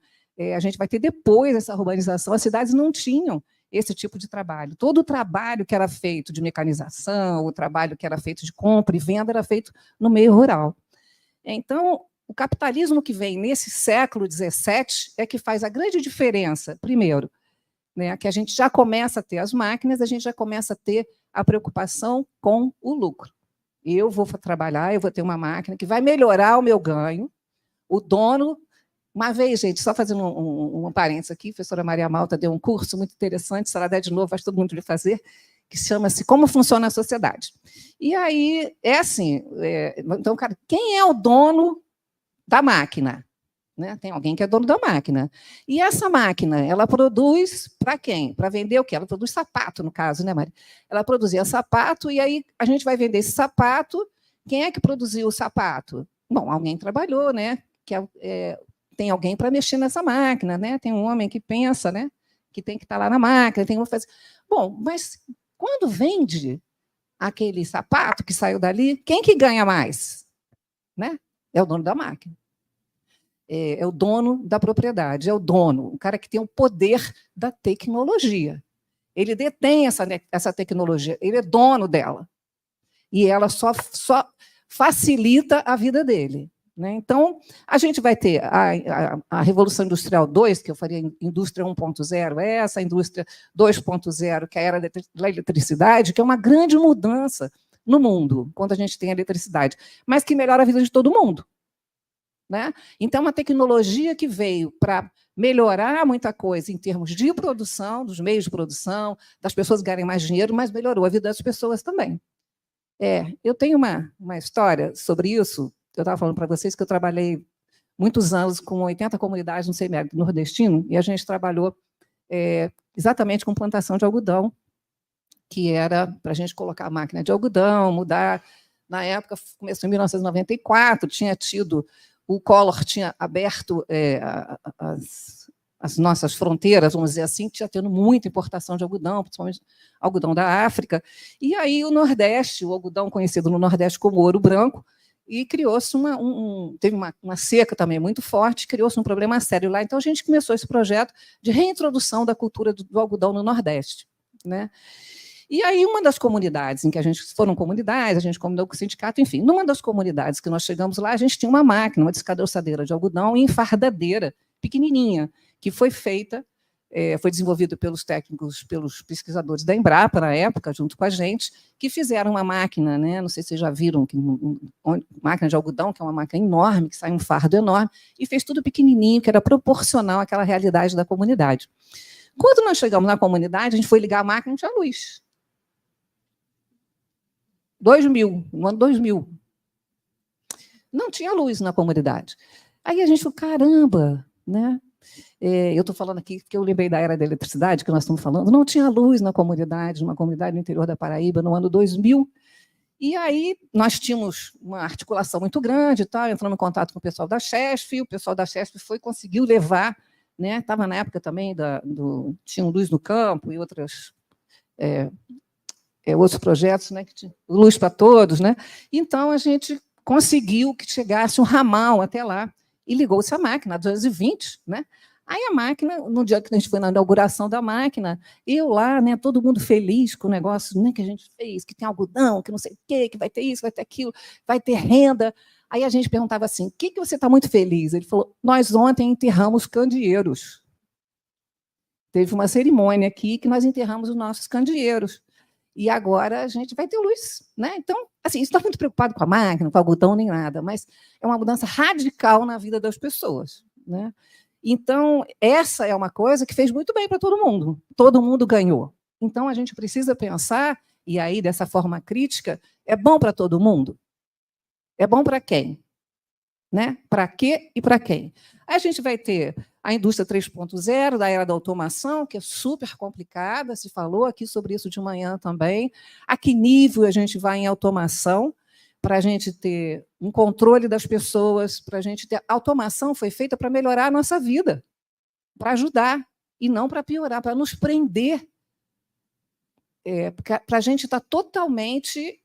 S11: A gente vai ter depois essa urbanização, as cidades não tinham esse tipo de trabalho. Todo o trabalho que era feito de mecanização, o trabalho que era feito de compra e venda, era feito no meio rural. Então, o capitalismo que vem nesse século XVII é que faz a grande diferença, primeiro, né, que a gente já começa a ter as máquinas, a gente já começa a ter a preocupação com o lucro. Eu vou trabalhar, eu vou ter uma máquina que vai melhorar o meu ganho, o dono. Uma vez, gente, só fazendo um parênteses aqui, a professora Maria Malta deu um curso muito interessante, se ela der de novo, faz todo mundo lhe fazer, que chama-se Como Funciona a Sociedade. E aí, assim, então, cara, quem é o dono da máquina? Né? Tem alguém que é dono da máquina. E essa máquina, ela produz para quem? Para vender o quê? Ela produz sapato, no caso, né, Maria? Ela produzia sapato, e aí a gente vai vender esse sapato. Quem é que produziu o sapato? Bom, alguém trabalhou, né? Tem alguém para mexer nessa máquina, né? Tem um homem que pensa, né? Que tem que estar lá na máquina, tem que fazer. Bom, mas quando vende aquele sapato que saiu dali, quem que ganha mais? Né? É o dono da máquina. É o dono da propriedade, é o dono, o cara que tem o poder da tecnologia. Ele detém essa tecnologia, ele é dono dela. E ela só facilita a vida dele. Né? Então, a gente vai ter a Revolução Industrial 2, que eu faria indústria 1.0, essa indústria 2.0, que é a era da eletricidade, que é uma grande mudança no mundo, quando a gente tem a eletricidade, mas que melhora a vida de todo mundo. Né? Então, uma tecnologia que veio para melhorar muita coisa em termos de produção, dos meios de produção, das pessoas ganharem mais dinheiro, mas melhorou a vida das pessoas também. Eu tenho uma história sobre isso. Eu estava falando para vocês que eu trabalhei muitos anos com 80 comunidades no semiárido nordestino, e a gente trabalhou exatamente com plantação de algodão, que era para a gente colocar a máquina de algodão, mudar. Na época, começou em 1994, o Collor tinha aberto as nossas fronteiras, vamos dizer assim, que já tendo muita importação de algodão, principalmente algodão da África. E aí o Nordeste, o algodão conhecido no Nordeste como ouro branco, e criou-se teve uma seca também muito forte, criou-se um problema sério lá. Então, a gente começou esse projeto de reintrodução da cultura do algodão no Nordeste. Né? E aí, uma das comunidades em que foram comunidades, a gente combinou com o sindicato, enfim, numa das comunidades que nós chegamos lá, a gente tinha uma máquina, uma descaroçadeira de algodão e enfardadeira, pequenininha, que foi feita, foi desenvolvida pelos técnicos, pelos pesquisadores da Embrapa, na época, junto com a gente, que fizeram uma máquina, né, não sei se vocês já viram, máquina de algodão, que é uma máquina enorme, que sai um fardo enorme, e fez tudo pequenininho, que era proporcional àquela realidade da comunidade. Quando nós chegamos na comunidade, a gente foi ligar a máquina, não tinha luz. 2000, no ano 2000. Não tinha luz na comunidade. Aí a gente falou, caramba, né? Eu estou falando aqui porque eu lembrei da era da eletricidade, que nós estamos falando, não tinha luz na comunidade, numa comunidade no interior da Paraíba, no ano 2000. E aí nós tínhamos uma articulação muito grande, tal, entrando em contato com o pessoal da Chesf, o pessoal da Chesf conseguiu levar, né? Estava na época também, tinha Luz no Campo e outros projetos, né? Que tinha Luz para Todos, né? Então a gente conseguiu que chegasse um ramal até lá e ligou-se a máquina, 220, né? Aí a máquina, no dia que a gente foi na inauguração da máquina, eu lá, né, todo mundo feliz com o negócio, né, que a gente fez, que tem algodão, que não sei o quê, que vai ter isso, vai ter aquilo, vai ter renda. Aí a gente perguntava assim, o que você está muito feliz? Ele falou, nós ontem enterramos candeeiros. Teve uma cerimônia aqui que nós enterramos os nossos candeeiros. E agora a gente vai ter luz, né? Então, assim, isso não está muito preocupado com a máquina, com o algodão, nem nada, mas é uma mudança radical na vida das pessoas, né? Então, essa é uma coisa que fez muito bem para todo mundo ganhou. Então, a gente precisa pensar, e aí, dessa forma crítica, é bom para todo mundo? É bom para quem? Né? Para quê e para quem? Aí a gente vai ter a indústria 3.0, da era da automação, que é super complicada, se falou aqui sobre isso de manhã também. A que nível a gente vai em automação? Para a gente ter um controle das pessoas, para a gente ter... A automação foi feita para melhorar a nossa vida, para ajudar, e não para piorar, para nos prender, para a gente estar totalmente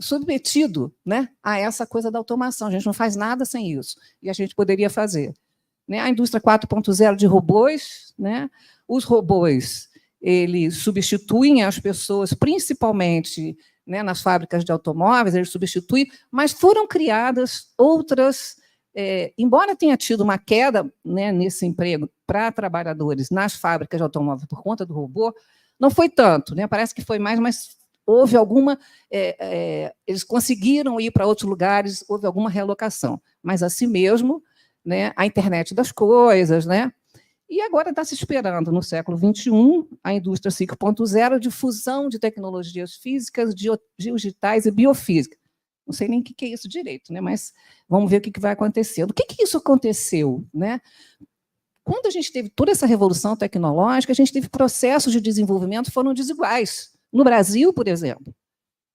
S11: submetido, né, a essa coisa da automação. A gente não faz nada sem isso, e a gente poderia fazer. Né? A indústria 4.0 de robôs, né? Os robôs, eles substituem as pessoas, principalmente... Né, nas fábricas de automóveis, eles substituem, mas foram criadas outras, embora tenha tido uma queda, né, nesse emprego para trabalhadores nas fábricas de automóveis por conta do robô, não foi tanto, né, parece que foi mais, mas houve alguma, eles conseguiram ir para outros lugares, houve alguma realocação, mas assim mesmo, né, a internet das coisas, né, e agora está se esperando, no século XXI, a indústria 5.0 de fusão de tecnologias físicas, digitais e biofísicas. Não sei nem o que é isso direito, né? Mas vamos ver o que vai acontecer. O que isso aconteceu? Né? Quando a gente teve toda essa revolução tecnológica, a gente teve processos de desenvolvimento que foram desiguais. No Brasil, por exemplo.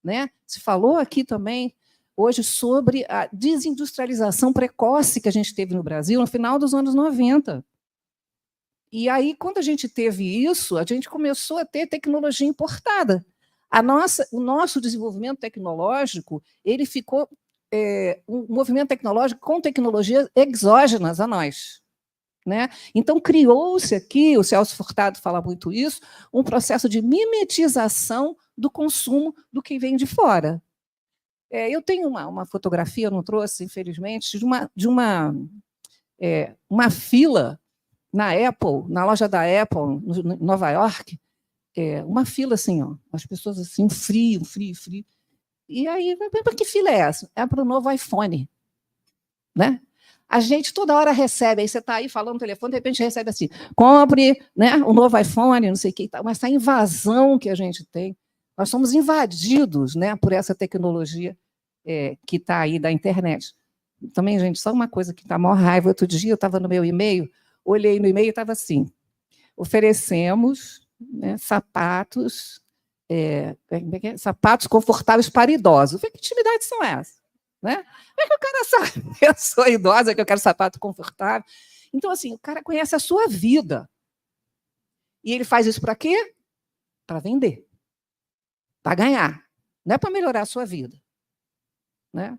S11: Né? Se falou aqui também, hoje, sobre a desindustrialização precoce que a gente teve no Brasil no final dos anos 90. E aí, quando a gente teve isso, a gente começou a ter tecnologia importada. O nosso desenvolvimento tecnológico, ele ficou um movimento tecnológico com tecnologias exógenas a nós. Né? Então, criou-se aqui, o Celso Furtado fala muito isso, um processo de mimetização do consumo do que vem de fora. Eu tenho uma fotografia, eu não trouxe, infelizmente, de uma fila na Apple, na loja da Apple, em Nova York, uma fila assim, ó, as pessoas assim, frio. E aí, para que fila é essa? É para o novo iPhone. Né? A gente toda hora recebe, aí você está aí falando no telefone, de repente recebe assim, compre, né, o novo iPhone, não sei o que, mas essa invasão que a gente tem, nós somos invadidos, né, por essa tecnologia que está aí da internet. Também, gente, só uma coisa que está maior raiva, outro dia eu estava no meu e-mail, olhei no e-mail e estava assim, oferecemos, né, sapatos confortáveis para idosos. Que intimidades são essas? Né? Como é que o cara sabe? Eu sou idosa, que eu quero sapato confortável. Então, assim, o cara conhece a sua vida. E ele faz isso para quê? Para vender. Para ganhar. Não é para melhorar a sua vida. Né?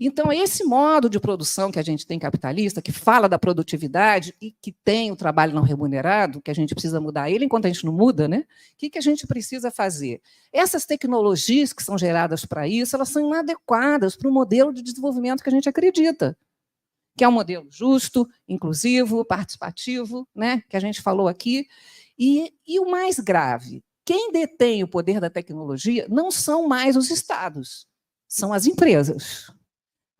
S11: Então, esse modo de produção que a gente tem capitalista, que fala da produtividade e que tem o trabalho não remunerado, que a gente precisa mudar ele, enquanto a gente não muda, né? O que a gente precisa fazer? Essas tecnologias que são geradas para isso, elas são inadequadas para o modelo de desenvolvimento que a gente acredita, que é um modelo justo, inclusivo, participativo, né? Que a gente falou aqui. E o mais grave, quem detém o poder da tecnologia não são mais os estados, são as empresas.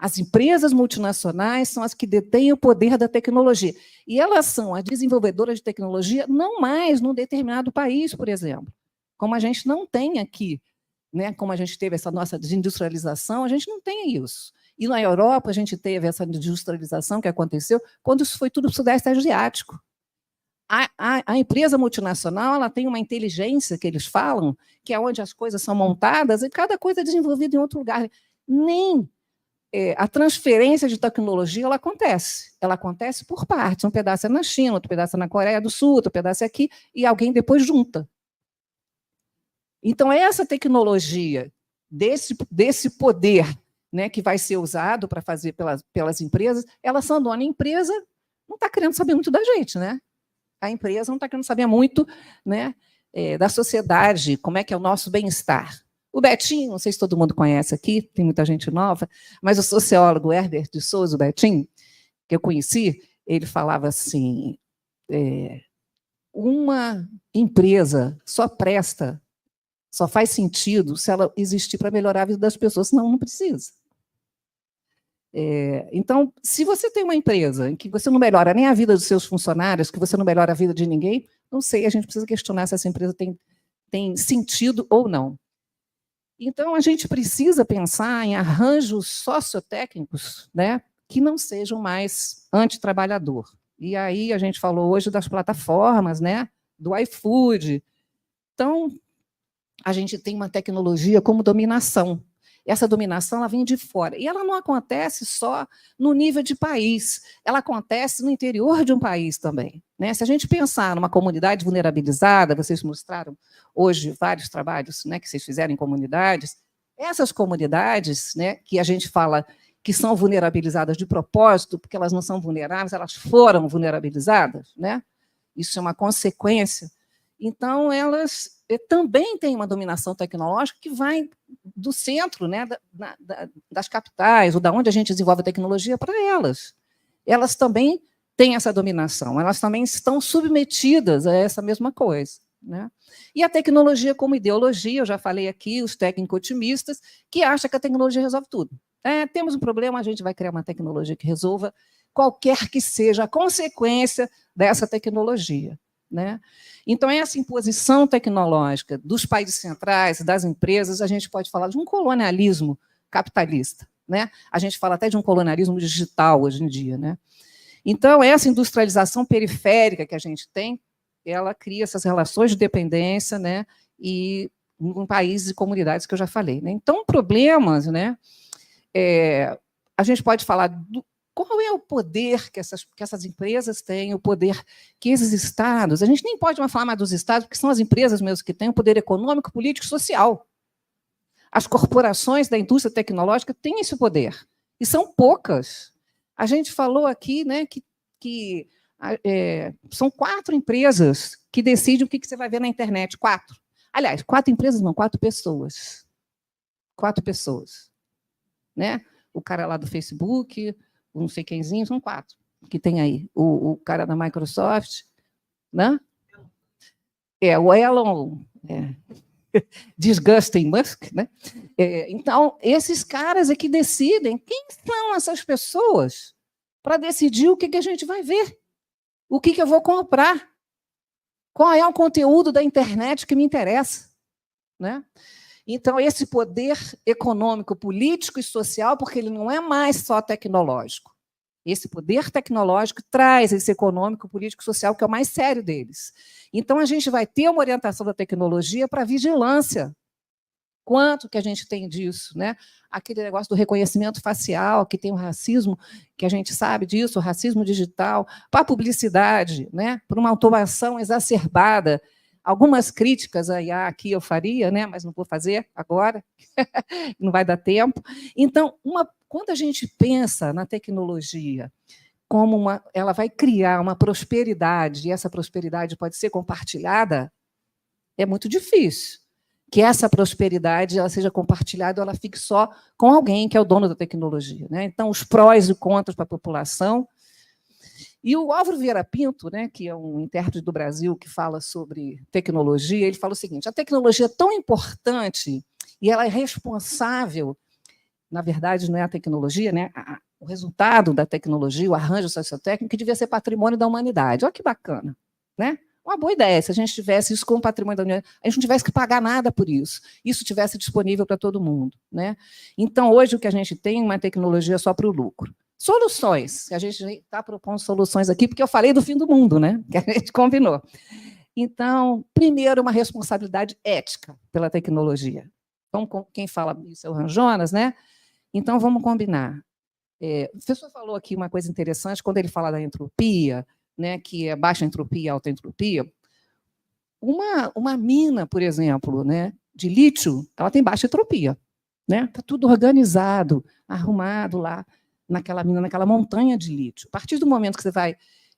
S11: As empresas multinacionais são as que detêm o poder da tecnologia. E elas são as desenvolvedoras de tecnologia não mais num determinado país, por exemplo. Como a gente não tem aqui, né? Como a gente teve essa nossa desindustrialização, a gente não tem isso. E na Europa a gente teve essa desindustrialização que aconteceu quando isso foi tudo para o Sudeste Asiático. A empresa multinacional ela tem uma inteligência, que eles falam, que é onde as coisas são montadas e cada coisa é desenvolvida em outro lugar. Nem a transferência de tecnologia ela acontece por partes. Um pedaço é na China, outro pedaço é na Coreia do Sul, outro pedaço é aqui, e alguém depois junta. Então, essa tecnologia, desse poder, né, que vai ser usado para fazer pelas empresas, elas são donas. A empresa não está querendo saber muito da gente, né? A empresa não está querendo saber muito, né, da sociedade, como é que é o nosso bem-estar. O Betinho, não sei se todo mundo conhece aqui, tem muita gente nova, mas o sociólogo Herbert de Souza, o Betinho, que eu conheci, ele falava assim, uma empresa só faz sentido se ela existir para melhorar a vida das pessoas, senão não precisa. Então, se você tem uma empresa em que você não melhora nem a vida dos seus funcionários, que você não melhora a vida de ninguém, não sei, a gente precisa questionar se essa empresa tem sentido ou não. Então, a gente precisa pensar em arranjos sociotécnicos, né, que não sejam mais antitrabalhador. E aí a gente falou hoje das plataformas, né, do iFood. Então, a gente tem uma tecnologia como dominação. Essa dominação ela vem de fora. E ela não acontece só no nível de país, ela acontece no interior de um país também, né? Se a gente pensar numa comunidade vulnerabilizada, vocês mostraram hoje vários trabalhos, né, que vocês fizeram em comunidades, essas comunidades, né, que a gente fala que são vulnerabilizadas de propósito, porque elas não são vulneráveis, elas foram vulnerabilizadas, né? Isso é uma consequência. Então, elas também têm uma dominação tecnológica que vai do centro, né, das capitais, ou da onde a gente desenvolve a tecnologia, para elas. Elas também têm essa dominação, elas também estão submetidas a essa mesma coisa, né? E a tecnologia como ideologia, eu já falei aqui, os técnico-otimistas, que acham que a tecnologia resolve tudo. Temos um problema, a gente vai criar uma tecnologia que resolva qualquer que seja a consequência dessa tecnologia, né? Então, essa imposição tecnológica dos países centrais, das empresas, a gente pode falar de um colonialismo capitalista, né? A gente fala até de um colonialismo digital hoje em dia, né? Então, essa industrialização periférica que a gente tem, ela cria essas relações de dependência, né? E em países e comunidades que eu já falei, né? Então, problemas, né? A gente pode falar qual é o poder que essas empresas têm, o poder que esses estados... A gente nem pode mais falar mais dos estados, porque são as empresas mesmo que têm o poder econômico, político e social. As corporações da indústria tecnológica têm esse poder, e são poucas. A gente falou aqui, né, que são 4 empresas que decidem o que você vai ver na internet. 4. Aliás, 4 empresas não, 4 pessoas. 4 pessoas. Né? O cara lá do Facebook... não sei quemzinho, são 4 que tem aí. O cara da Microsoft, né? O Elon, Disgusting Musk, né? Então, esses caras é que decidem quem são essas pessoas para decidir o que a gente vai ver, o que eu vou comprar, qual é o conteúdo da internet que me interessa, né? Então, esse poder econômico, político e social, porque ele não é mais só tecnológico. Esse poder tecnológico traz esse econômico, político e social, que é o mais sério deles. Então, a gente vai ter uma orientação da tecnologia para vigilância. Quanto que a gente tem disso, né? Aquele negócio do reconhecimento facial, que tem o racismo, que a gente sabe disso, o racismo digital, para a publicidade, né? Para uma automação exacerbada. Algumas críticas a IA aqui eu faria, né? Mas não vou fazer agora, não vai dar tempo. Então, quando a gente pensa na tecnologia como ela vai criar uma prosperidade, e essa prosperidade pode ser compartilhada, é muito difícil que essa prosperidade ela seja compartilhada, ela fique só com alguém que é o dono da tecnologia, né? Então, os prós e contras para a população. E o Álvaro Vieira Pinto, né, que é um intérprete do Brasil que fala sobre tecnologia, ele fala o seguinte: a tecnologia é tão importante e ela é responsável, na verdade, não é a tecnologia, né? O resultado da tecnologia, o arranjo sociotécnico, que devia ser patrimônio da humanidade. Olha que bacana, né? Uma boa ideia, se a gente tivesse isso como patrimônio da humanidade, a gente não tivesse que pagar nada por isso, isso tivesse disponível para todo mundo, né? Então, hoje, o que a gente tem é uma tecnologia só para o lucro. Soluções, a gente está propondo soluções aqui, porque eu falei do fim do mundo, né? Que a gente combinou. Então, primeiro, uma responsabilidade ética pela tecnologia. Então, quem fala isso é o Ranjonas, né? Então, vamos combinar. O professor falou aqui uma coisa interessante, quando ele fala da entropia, né, que é baixa entropia e alta entropia. Uma mina, por exemplo, né, de lítio, ela tem baixa entropia. Está tudo organizado, arrumado lá naquela mina, naquela montanha de lítio. A partir do momento que você vai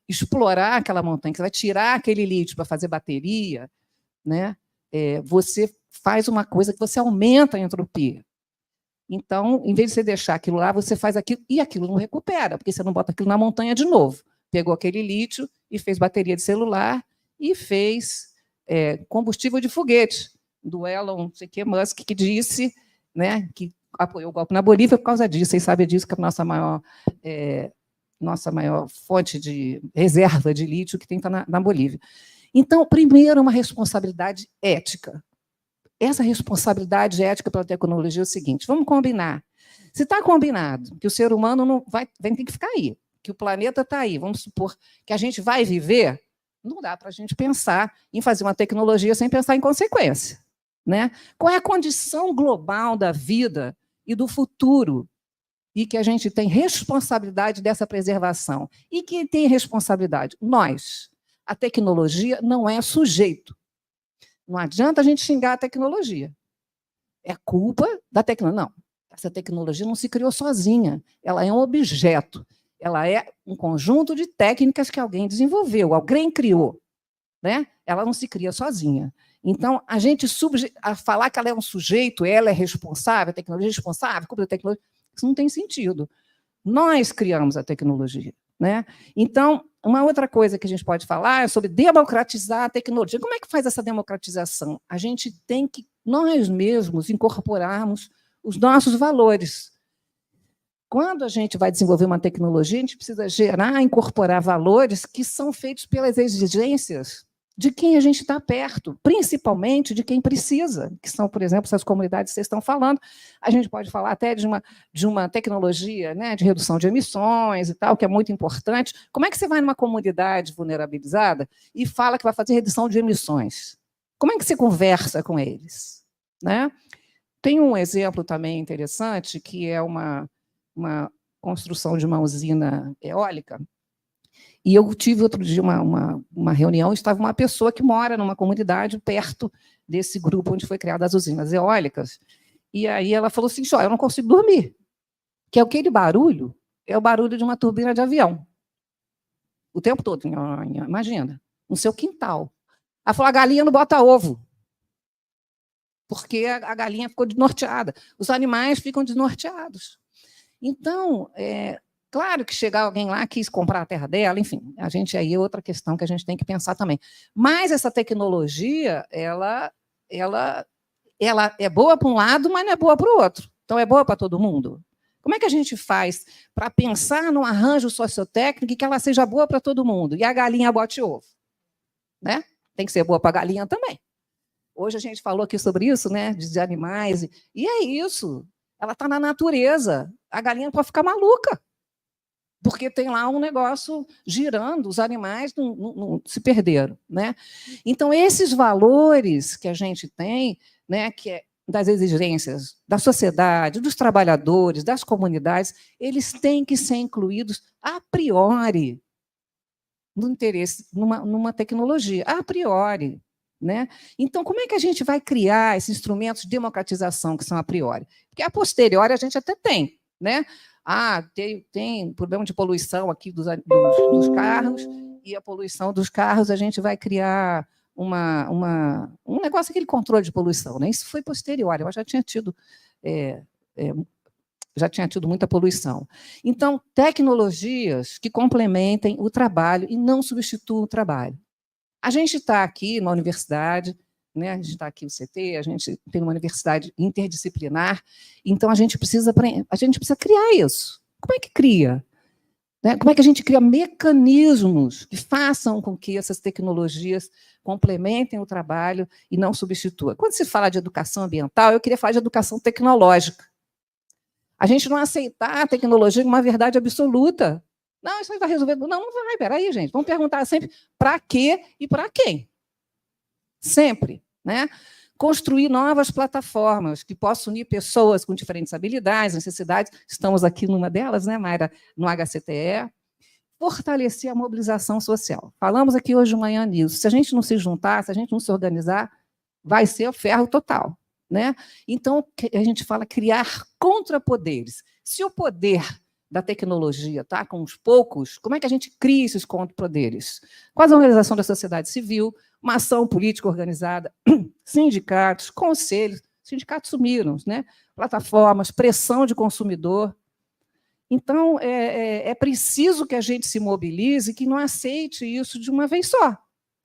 S11: explorar aquela montanha, que você vai tirar aquele lítio para fazer bateria, né, você faz uma coisa que você aumenta a entropia. Então, em vez de você deixar aquilo lá, você faz aquilo, e aquilo não recupera, porque você não bota aquilo na montanha de novo. Pegou aquele lítio e fez bateria de celular e fez combustível de foguete, do Elon, não sei o que, Musk, que disse, né, que apoiou o golpe na Bolívia por causa disso. Vocês sabem disso, que é a nossa maior fonte de reserva de lítio que tem na Bolívia. Então, primeiro, uma responsabilidade ética. Essa responsabilidade ética pela tecnologia é o seguinte: vamos combinar. Se está combinado que o ser humano não vai ter que ficar aí, que o planeta está aí, vamos supor que a gente vai viver, não dá para a gente pensar em fazer uma tecnologia sem pensar em consequência, né? Qual é a condição global da vida e do futuro, e que a gente tem responsabilidade dessa preservação? E quem tem responsabilidade? Nós. A tecnologia não é sujeito. Não adianta a gente xingar a tecnologia. É culpa da tecnologia. Não, essa tecnologia não se criou sozinha. Ela é um objeto. Ela é um conjunto de técnicas que alguém desenvolveu, alguém criou, né? Ela não se cria sozinha. Então, a gente a falar que ela é um sujeito, ela é responsável, a tecnologia é responsável, culpa da tecnologia, isso não tem sentido. Nós criamos a tecnologia, né? Então, uma outra coisa que a gente pode falar é sobre democratizar a tecnologia. Como é que faz essa democratização? A gente tem que, nós mesmos, incorporarmos os nossos valores. Quando a gente vai desenvolver uma tecnologia, a gente precisa incorporar valores que são feitos pelas exigências de quem a gente está perto, principalmente de quem precisa, que são, por exemplo, essas comunidades que vocês estão falando. A gente pode falar até de uma tecnologia, né, de redução de emissões e tal, que é muito importante. Como é que você vai numa comunidade vulnerabilizada e fala que vai fazer redução de emissões? Como é que você conversa com eles, né? Tem um exemplo também interessante, que é uma construção de uma usina eólica. E eu tive outro dia uma reunião, estava uma pessoa que mora numa comunidade perto desse grupo onde foi criada as usinas eólicas. E aí ela falou assim: eu não consigo dormir, que é aquele barulho, é o barulho de uma turbina de avião. O tempo todo, imagina, no seu quintal. Ela falou: a galinha não bota ovo, porque a galinha ficou desnorteada. Os animais ficam desnorteados. Então, claro que chegar alguém lá quis comprar a terra dela, enfim, a gente aí é outra questão que a gente tem que pensar também. Mas essa tecnologia, ela é boa para um lado, mas não é boa para o outro. Então, é boa para todo mundo. Como é que a gente faz para pensar num arranjo sociotécnico e que ela seja boa para todo mundo? E a galinha bote ovo, né? Tem que ser boa para a galinha também. Hoje a gente falou aqui sobre isso, né? De animais. E é isso. Ela está na natureza. A galinha pode ficar maluca, porque tem lá um negócio girando, os animais não se perderam, né? Então, esses valores que a gente tem, né, que é das exigências da sociedade, dos trabalhadores, das comunidades, eles têm que ser incluídos a priori no interesse, numa tecnologia, a priori, né? Então, como é que a gente vai criar esses instrumentos de democratização que são a priori? Porque a posteriori a gente até tem, né? Tem problema de poluição aqui dos carros, e a poluição dos carros a gente vai criar um negócio, aquele controle de poluição, né? Isso foi posterior, eu já tinha tido muita poluição. Então, tecnologias que complementem o trabalho e não substituam o trabalho. A gente está aqui na universidade, né? A gente está aqui no CT, a gente tem uma universidade interdisciplinar, então a gente precisa criar isso. Como é que cria? Né? Como é que a gente cria mecanismos que façam com que essas tecnologias complementem o trabalho e não substituam? Quando se fala de educação ambiental, eu queria falar de educação tecnológica. A gente não aceitar a tecnologia como uma verdade absoluta. Não, isso aí vai resolver. Não, não vai, peraí, gente. Vamos perguntar sempre para quê e para quem. Sempre, né? Construir novas plataformas que possam unir pessoas com diferentes habilidades, necessidades. Estamos aqui numa delas, né, Mayra, no HCTE. Fortalecer a mobilização social. Falamos aqui hoje de manhã nisso. Se a gente não se juntar, se a gente não se organizar, vai ser o ferro total, né? Então, a gente fala criar contrapoderes. Se o poder da tecnologia está com os poucos, como é que a gente cria esses contrapoderes? Quase a organização da sociedade civil, uma ação política organizada, sindicatos, conselhos, sindicatos sumiram, né? Plataformas, pressão de consumidor. Então, é preciso que a gente se mobilize e que não aceite isso de uma vez só,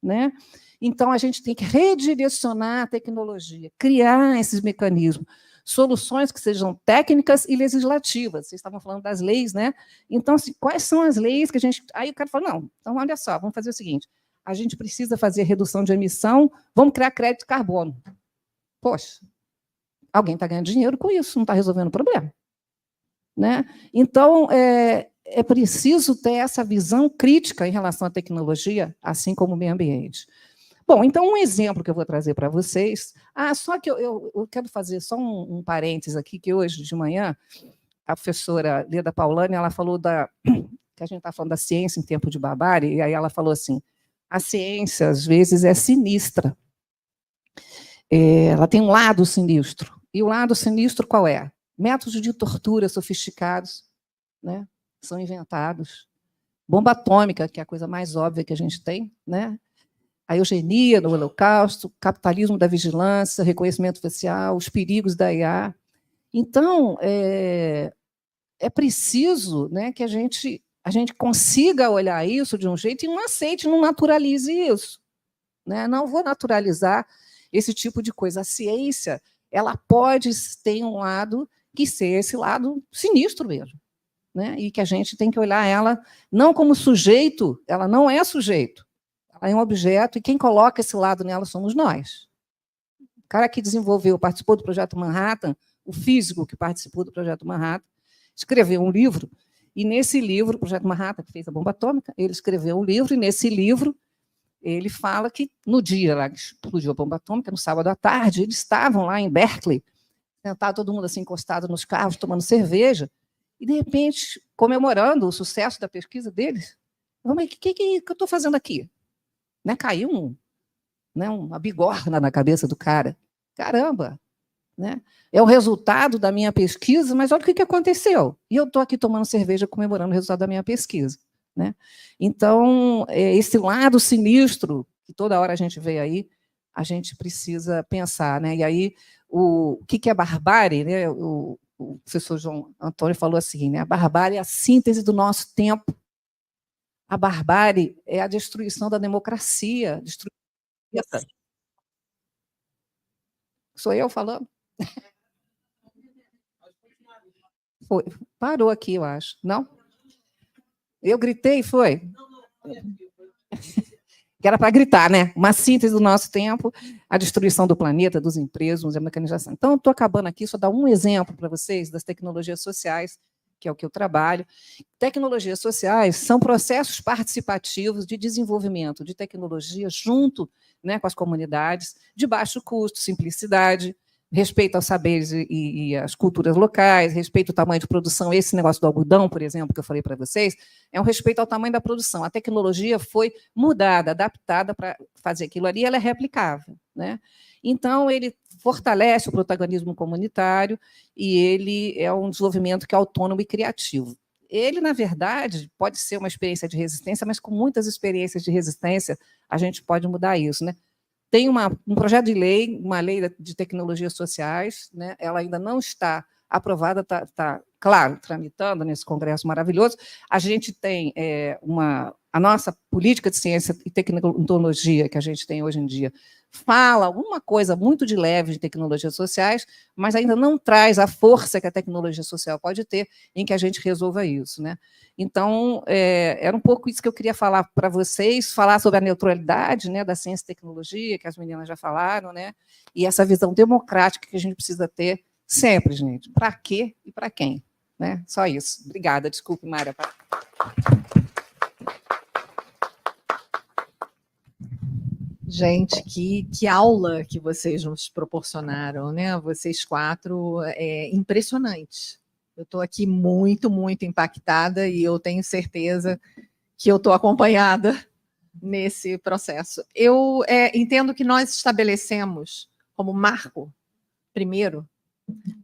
S11: né? Então, a gente tem que redirecionar a tecnologia, criar esses mecanismos, soluções que sejam técnicas e legislativas. Vocês estavam falando das leis, né? Então, assim, quais são as leis que a gente... Aí o cara fala, não, então olha só, vamos fazer o seguinte, a gente precisa fazer redução de emissão, vamos criar crédito de carbono. Poxa, alguém está ganhando dinheiro com isso, não está resolvendo o problema, né? Então, é preciso ter essa visão crítica em relação à tecnologia, assim como o meio ambiente. Bom, então, um exemplo que eu vou trazer para vocês... só que eu quero fazer só um parênteses aqui, que hoje de manhã, a professora Leda Paulani, ela falou que a gente está falando da ciência em tempo de barbárie, e aí ela falou assim, a ciência, às vezes, é sinistra. Ela tem um lado sinistro. E o lado sinistro qual é? Métodos de tortura sofisticados, né, são inventados. Bomba atômica, que é a coisa mais óbvia que a gente tem, né? A eugenia no Holocausto, capitalismo da vigilância, reconhecimento facial, os perigos da IA. Então, é preciso, né, que a gente consiga olhar isso de um jeito e não aceite, não naturalize isso, né? Não vou naturalizar esse tipo de coisa. A ciência, ela pode ter um lado que seja esse lado sinistro mesmo, né? E que a gente tem que olhar ela não como sujeito, ela não é sujeito. Ela é um objeto, e quem coloca esse lado nela somos nós. O cara que participou do Projeto Manhattan, o físico que participou do Projeto Manhattan, escreveu um livro, e nesse livro, o Projeto Manhattan, que fez a bomba atômica, ele escreveu um livro, e nesse livro ele fala que no dia lá que explodiu a bomba atômica, no sábado à tarde, eles estavam lá em Berkeley, sentado todo mundo assim encostado nos carros, tomando cerveja, e, de repente, comemorando o sucesso da pesquisa deles. O que eu estou fazendo aqui? Né, caiu uma bigorna na cabeça do cara. Caramba! Né? É o resultado da minha pesquisa, mas olha o que aconteceu. E eu estou aqui tomando cerveja comemorando o resultado da minha pesquisa. Né? Então, esse lado sinistro, que toda hora a gente vê aí, a gente precisa pensar. Né? E aí, o que é barbárie? Né? O professor João Antônio falou assim, né? A barbárie é a síntese do nosso tempo. A barbárie é a destruição da democracia. Sou eu falando? Foi. Parou aqui, eu acho. Não? Eu gritei, foi? Que era para gritar, né? Uma síntese do nosso tempo, a destruição do planeta, dos empregos, a mecanização. Então, estou acabando aqui, só dar um exemplo para vocês das tecnologias sociais, que é o que eu trabalho. Tecnologias sociais são processos participativos de desenvolvimento de tecnologia junto, né, com as comunidades, de baixo custo, simplicidade, respeito aos saberes e às culturas locais, respeito ao tamanho de produção. Esse negócio do algodão, por exemplo, que eu falei para vocês, é um respeito ao tamanho da produção. A tecnologia foi mudada, adaptada para fazer aquilo ali, ela é replicável, né? Então, ele fortalece o protagonismo comunitário e ele é um desenvolvimento que é autônomo e criativo. Ele, na verdade, pode ser uma experiência de resistência, mas com muitas experiências de resistência, a gente pode mudar isso, né? Tem um projeto de lei, uma lei de tecnologias sociais, né? Ela ainda não está aprovada, está, claro, tramitando nesse congresso maravilhoso. A gente tem a nossa política de ciência e tecnologia que a gente tem hoje em dia fala alguma coisa muito de leve de tecnologias sociais, mas ainda não traz a força que a tecnologia social pode ter em que a gente resolva isso, né? Então, era um pouco isso que eu queria falar para vocês, falar sobre a neutralidade, né, da ciência e tecnologia, que as meninas já falaram, né? E essa visão democrática que a gente precisa ter sempre, gente. Para quê e para quem? Né? Só isso. Obrigada. Desculpe, Mária.
S2: Gente, que aula que vocês nos proporcionaram, né? Vocês quatro, é impressionante. Eu estou aqui muito, muito impactada e eu tenho certeza que eu estou acompanhada nesse processo. Eu entendo que nós estabelecemos como marco, primeiro,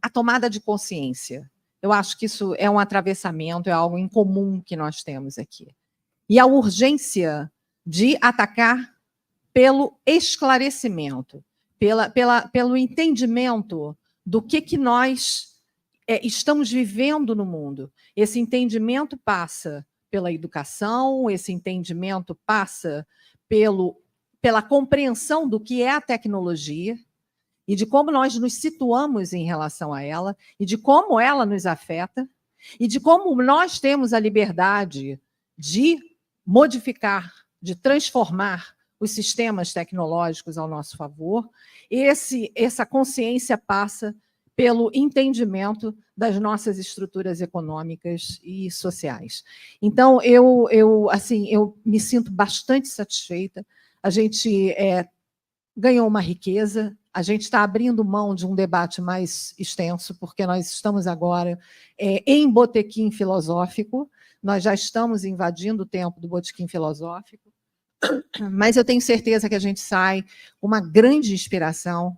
S2: a tomada de consciência. Eu acho que isso é um atravessamento, é algo em comum que nós temos aqui. E a urgência de atacar pelo esclarecimento, pelo entendimento do que nós estamos vivendo no mundo. Esse entendimento passa pela educação, esse entendimento passa pela compreensão do que é a tecnologia e de como nós nos situamos em relação a ela, e de como ela nos afeta, e de como nós temos a liberdade de modificar, de transformar os sistemas tecnológicos ao nosso favor. Essa consciência passa pelo entendimento das nossas estruturas econômicas e sociais. Então, eu me sinto bastante satisfeita. A gente ganhou uma riqueza, a gente está abrindo mão de um debate mais extenso, porque nós estamos agora em botequim filosófico, nós já estamos invadindo o tempo do botequim filosófico, mas eu tenho certeza que a gente sai com uma grande inspiração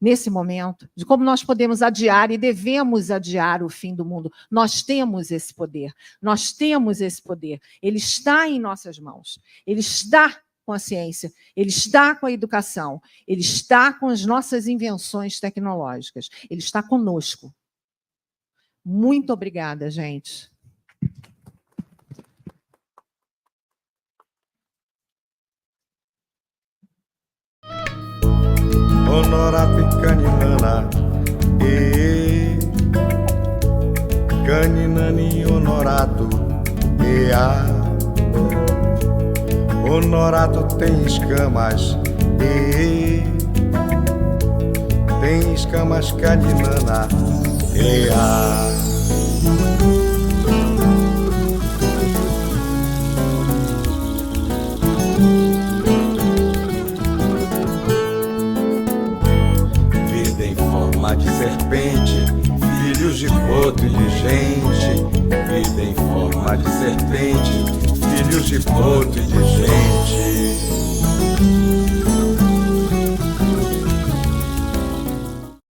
S2: nesse momento, de como nós podemos adiar e devemos adiar o fim do mundo. Nós temos esse poder, ele está em nossas mãos, ele está com a ciência, ele está com a educação, ele está com as nossas invenções tecnológicas, ele está conosco. Muito obrigada, gente.
S1: Honorato Caninana, Caninani Honorato, Honorato tem escamas, tem escamas Caninana, Vida em forma de serpente, filhos de poto e de gente. Vida em forma de serpente, filhos de poto e de gente.